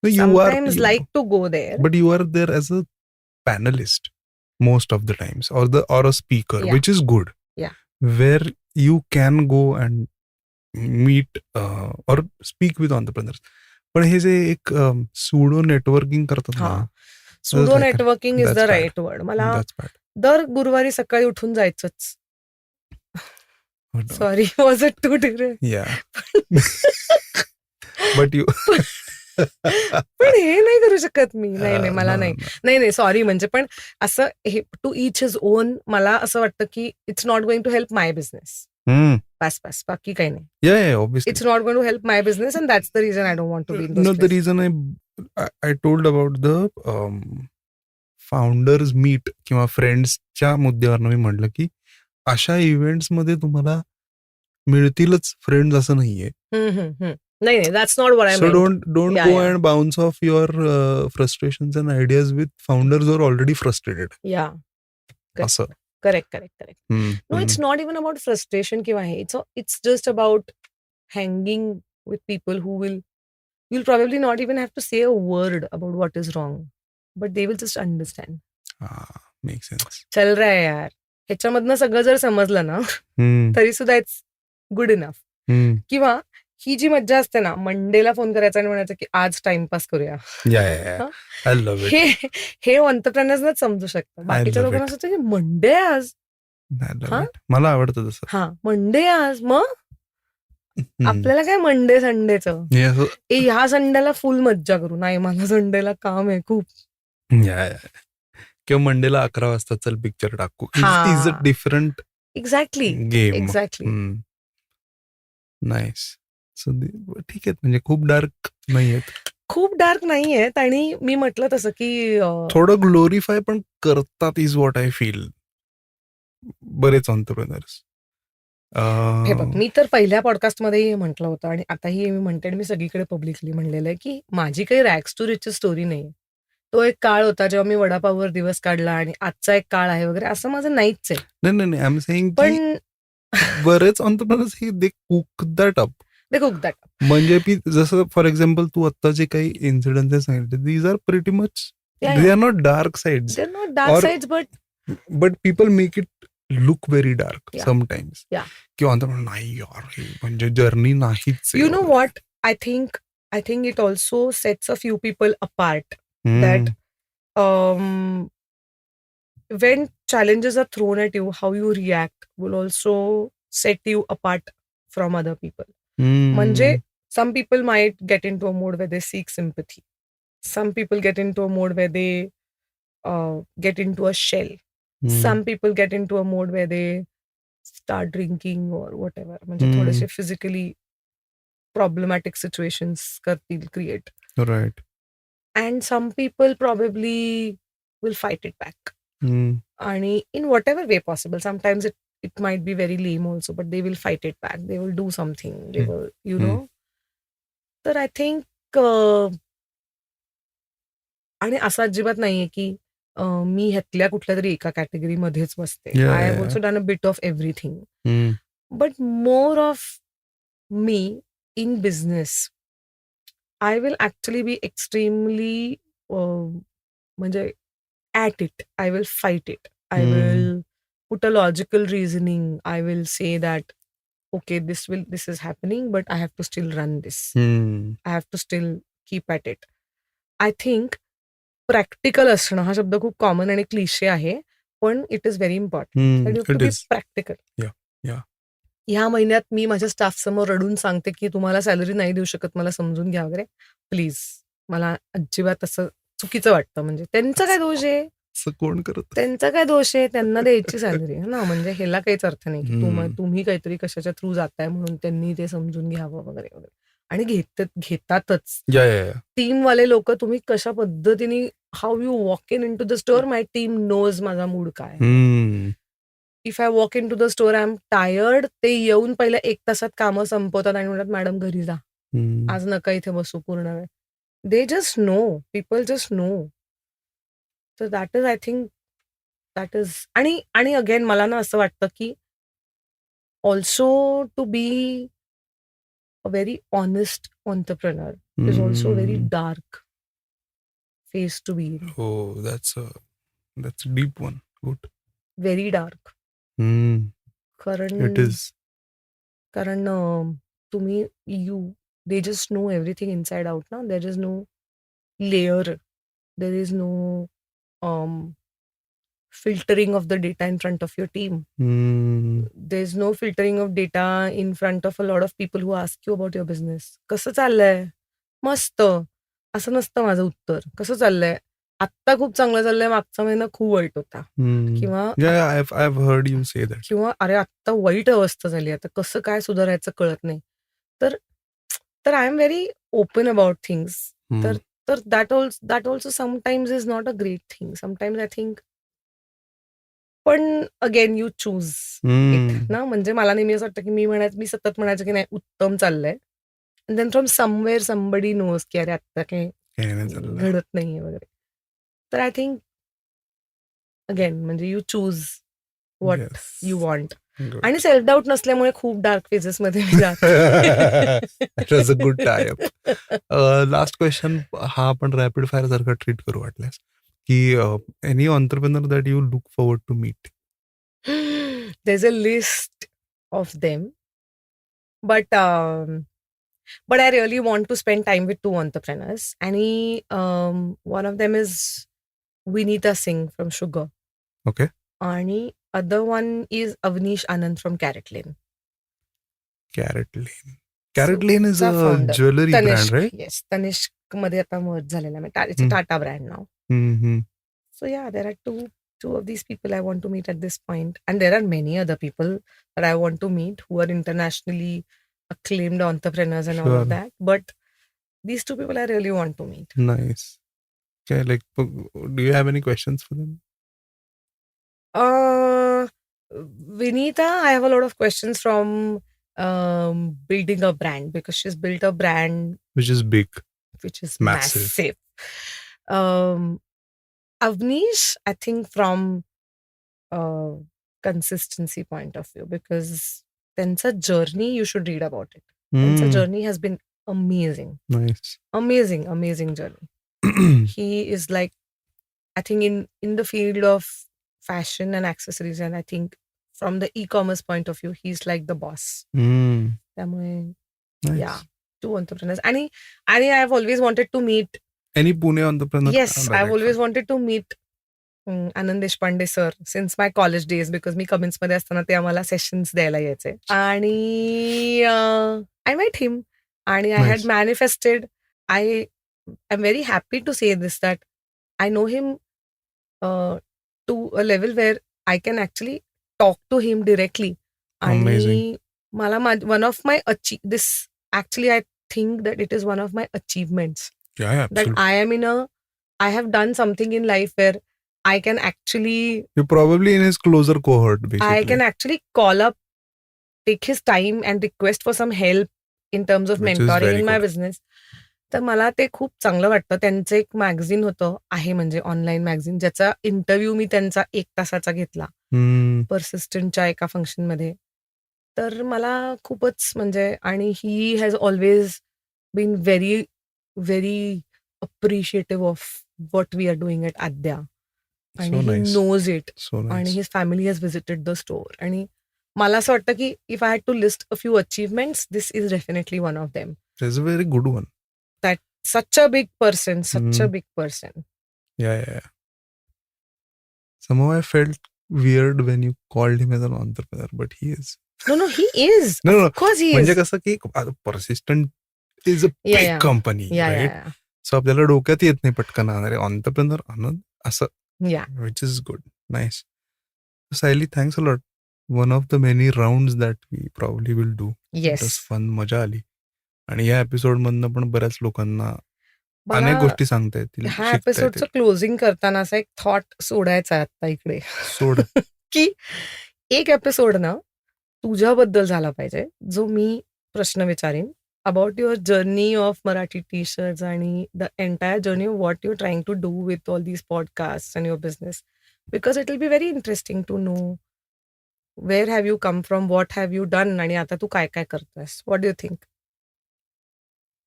You are sometimes like to go there. but you are there as a panelist most of the times or a speaker, Yeah. which is good. Yeah. Where you can go and meet or speak with entrepreneurs. पण हे जे एक sudo networking करतात ना, pseudo networking is the that's bad. Right word. मला That's bad. दर गुरुवारी सकाळी उठून जायचंच. Sorry, was it too direct? Yeah. But you पण हे नाही करू शकत मी. नाही मला no, नाही. no. नाही सॉरी, म्हणजे पण असं हे टू ईच हिज ओन. मला असं वाटतं की it's not going to help my business. Hmm. बस बाकी काही नाही. Yeah, obviously. It's not going to help my business, and that's the reason I don't want to be in those No, the places. reason I told about the founders meet किंवा फ्रेंड्सच्या मुद्द्यावरनं मी म्हटलं की अशा events मध्ये तुम्हाला मिळतीलच friends असं नाहीये. नाही, that's not what I So meant. don't Yeah, go yeah. and bounce off your frustrations and ideas with founders who are already frustrated. Yeah. असं. Correct. Hmm. No, it's not even about frustration किंवा हे. It's just about hanging with people who you'll probably not even have to say a word about what is wrong, but they will just understand. Makes sense. चल रहा है यार. ह्याच्यामधनं सगळं जर समजलं ना, Hmm. तरी सुद्धा इट्स गुड इनफ. Hmm. किंवा ही जी मज्जा असते ना, मंडेला फोन करायचा आणि म्हणायचं की आज टाइमपास करूया. Yeah. I love it. हे एंटरप्रेन्योर्सनाच समजू शकतं. बाकीच्या love लोकांना it. असं वाटतं की मंडे आज. I love हा? it. मला आवडतं तसं. मंडे आज. मग आपल्याला काय मंडे संडेचं. Yeah, so- ह्या संडेला फुल मज्जा करू. नाही, मला संडेला काम आहे खूप. Yeah. किंवा मंडेला 11 वाजता चल पिक्चर टाकू. Is a different exactly. Game. Nice. So ठीक आहे, म्हणजे खूप डार्क नाहीयेत. खूप डार्क नाहीयेत आणि मी म्हटलं तसं की थोडं ग्लोरीफाय पण करतात इज व्हॉट आय फील बरेच एंटरप्रेन्योर्स. हे बघ, मी तर पहिल्या पॉडकास्टमध्येही म्हटलं होतं आणि आताही मी म्हणते आणि मी सगळीकडे पब्लिकली म्हणलेलं आहे की माझी काही रॅग्स टू रिचेस स्टोरी नाहीये. तो एक काळ होता जेव्हा मी वडापाववर दिवस काढला आणि आजचा एक काळ आहे वगैरे, असं माझं नाहीच आहे. नाही आय एम सेइंग पण बरेच एंटरप्रेन्योर्स हे they cook that up. They cook that up. म्हणजे जसं फॉर एक्झाम्पल तू आता जे काही इन्सिडेंट सांगितले, these are pretty much Yeah, they yeah. Are not dark sides. They're not dark Or- sides, but people make it look very dark Yeah. Sometimes. Yeah. किंवा नाही यार हे म्हणजे जर्नी नाहीच. you know what? I think it also sets a few people apart. that when challenges are thrown at you, how you react will also set you apart from other people. म्हणजे some people might get into a mode where they seek sympathy. Some people get into a mode where they get into a shell. हम्म, Some people get into a mode where they start drinking or whatever. म्हणजे हम्म, थोडेसे physically problematic situations करतील create. right. And some people probably will fight it back. हम्म, आणि in whatever way possible. Sometimes it might be very lame also, but they will fight it back. They will do something. They हम्म, will, you हम्म, know. तर I think आणि असं अजिबात नाहीये की मी ह्यातल्या कुठल्या तरी एका कॅटेगरीमध्येच बसते. yeah, I yeah, have yeah. Also done a bit of everything. Hmm, but more of me in business I will actually be extremely म्हणजे at it. I will fight it. I hmm, will put a logical reasoning. I will say that okay, this is happening, but I have to still run this. हम्म, I have to still keep at it. I think practical असणं हा शब्द खूप common आणि cliché आहे, पण it is very important that you have to it be is. Practical. Yeah, yeah. ह्या महिन्यात मी माझ्या स्टाफ समोर रडून सांगते की तुम्हाला सॅलरी नाही देऊ शकत, मला समजून घ्या वगैरे. प्लीज, मला अजिबात असं चुकीचं वाटतं. म्हणजे त्यांचा काय दोष आहे? असं कोण करत? त्यांचा काय दोष आहे? त्यांना द्यायची सॅलरी आहे ना. म्हणजे ह्याला काहीच अर्थ नाही की हम्म, तुम्ही काहीतरी कशाच्या थ्रू जाताय म्हणून त्यांनी ते समजून घ्यावं वगैरे वगैरे. आणि घेतातच. yeah, yeah, yeah. टीमवाले लोक तुम्ही कशा पद्धतीने how you walk into the store, my team knows माझा मूड काय आहे. Hmm, if I walk into the store I am tired, ते येऊन पहिल्या 1 तासात कामं संपवतात आणि म्हणतात मॅडम घरी जा, हम्म, आज नका इथे बसू पूर्ण वेळ. They just know, people just know. तर that is I think that is. आणि आणि अगेन मला ना असं वाटतं की also to be a very honest entrepreneur is also very hmm. Dark face to be in. Oh, that's a deep one. Good. Very dark. Hmm. कारण It is. कारण तुम्ही they just know everything inside out ना. There is no layer, there is no filtering of the data in front of your team. Hmm. There's no filtering of data in front of a lot of people who ask you about your business. कसं चाललंय? मस्त. असं नसतं माझं उत्तर. कसं चाललंय? आत्ता खूप चांगलं चाललंय, मागचा महिना खूप वाईट होता. Hmm. किंवा Yeah, I've heard you say that. किंवा अरे आत्ता वाईट अवस्था झाली, आता कसं काय सुधारायचं कळत नाही. तर तर I am very open about things. Hmm. तर तर that also sometimes is not a great thing. Sometimes I think. पण again you choose it Hmm. ना. म्हणजे मला नेहमी असं वाटतं की मी सतत म्हणायचं की नाही उत्तम चाललंय. Then from somewhere somebody knows की अरे आत्ता काही काही नाही चाललं. घडत नाहीये वगैरे. तर आय थिंक अगेन म्हणजे you choose what Yes. You want. Good. आणि सेल्फ डाऊट नसल्यामुळे खूप डार्क फेजेस मध्ये मी That was a good tie-up. Last question हा आपण रॅपिड फायर सारखा ट्रीट करू वाटल्यास की any entrepreneur that you look forward to meet. there's a list of them, but I really want to spend time with 2 entrepreneurs. And one of them is Vinita Singh from Sugar. Okay. And other one is Avnish Anand from Carrot Lane. Carrot Lane. Carrot Lane is चा a founder. jewelry brand, Tanishq, right? yes. Tanishq मध्ये आता merge झालेला आहे. It's a Hmm. Tata brand now. Mm-hmm. So yeah, there are two of these people I want to meet at this point. And there are many other people that I want to meet who are internationally acclaimed entrepreneurs and all Sure. of that. But these 2 people I really want to meet. Nice. Okay, like, do you have any questions for them? Vinita, I have a lot of questions from building a brand, because she's built a brand Which is big. which is Massive. massive. Avnish, I think from consistency point of view, because त्यांचा journey you should read about it. त्यांचा Hmm. journey has been amazing. Nice. Amazing journey. He is like, I think in the field of fashion and accessories, and I think from the e-commerce point of view, he's like the boss. Hmm. त्यामुळे Nice. yeah, 2 entrepreneurs. आणि I have always wanted to meet. Any Pune entrepreneur? Yes, I've always wanted to meet Anand Deshpande sir since my college days, because me Cummins मध्ये असताना ते आम्हाला sessions द्यायला यायचे. आणि I met him आणि I had Nice. Manifested. I'm very happy to say this, that I know him to a level where I can actually talk to him directly. Amazing. आणि मला one of my this actually I think that it is one of my achievements, Yeah, yeah, that absolutely. I have done something in life where I can actually You're probably in his closer cohort, I basically. can actually call up, take his time and request for some help in terms of Which is mentoring very in my good. business. तर मला ते खूप चांगलं वाटतं. त्यांचं एक magazine होतं, आहे म्हणजे ऑनलाईन मॅगझिन, ज्याचा इंटरव्ह्यू मी त्यांचा 1 तासाचा घेतला. Hmm. पर्सिस्टंटच्या एका फंक्शनमध्ये. तर मला खूपच म्हणजे, आणि he has always been very, very appreciative of what we are doing at Aadya. आणि So he nice. Knows it. So आणि nice. His family has visited the store. आणि मला असं वाटतं की if I had to list a few achievements, this is definitely one of them. That's a very good one. That such a big person, such a Hmm. big person. Yeah. Somehow I felt weird when you called him as an entrepreneur, but he is. No, he is. No. Of course he म्हणजे is. कसं की Persistent is a Yeah, big yeah. Company, Yeah, right? yeah, so आपल्याला डोक्यात येत नाही पटकन अरे entrepreneur Anand असं, yeah. Which is good. Nice. Sayali, thanks a lot. One of the many rounds that we probably will do. It Yes. Was fun, मजा आली. आणि या एपिसोडमधनं पण बऱ्याच लोकांना मला अनेक गोष्टी सांगता येतील, ह्या शिकता एपिसोडचं येतील. क्लोजिंग करताना असा एक थॉट सोडायचा आहे आता इकडे. सोड. की एक एपिसोड ना तुझ्याबद्दल झाला पाहिजे, जो मी प्रश्न विचारेन about your journey of Marathi T shirts आणि the entire journey of what you trying to do with all these podcast and your business, because it will be very interesting to know where have you come from, what have you done, आणि आता तू काय काय करतोयस. What do you think?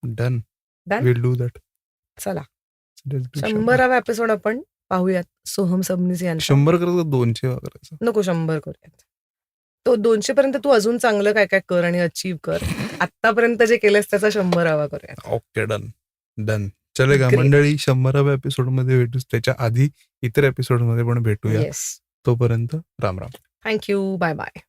Done. Done. Will do that. चला, Let's do 100वा episode आपण पाहूयात सोहम सबनीस यांचा. 100 करायचं, 200 करायचं. नको 100 करूयात. तो 200 पर्यंत तू अजून चांगलं काय काय कर आणि अचीव्ह कर. आतापर्यंत जे केलंस त्याचा 100वा करूयात. Okay, done. चलेगा Great. मंडळी, 100व्या एपिसोडमध्ये भेटूच. त्याच्या आधी इतर एपिसोडमध्ये पण भेटूया. येस. तोपर्यंत Ram Ram. Thank you. Bye bye.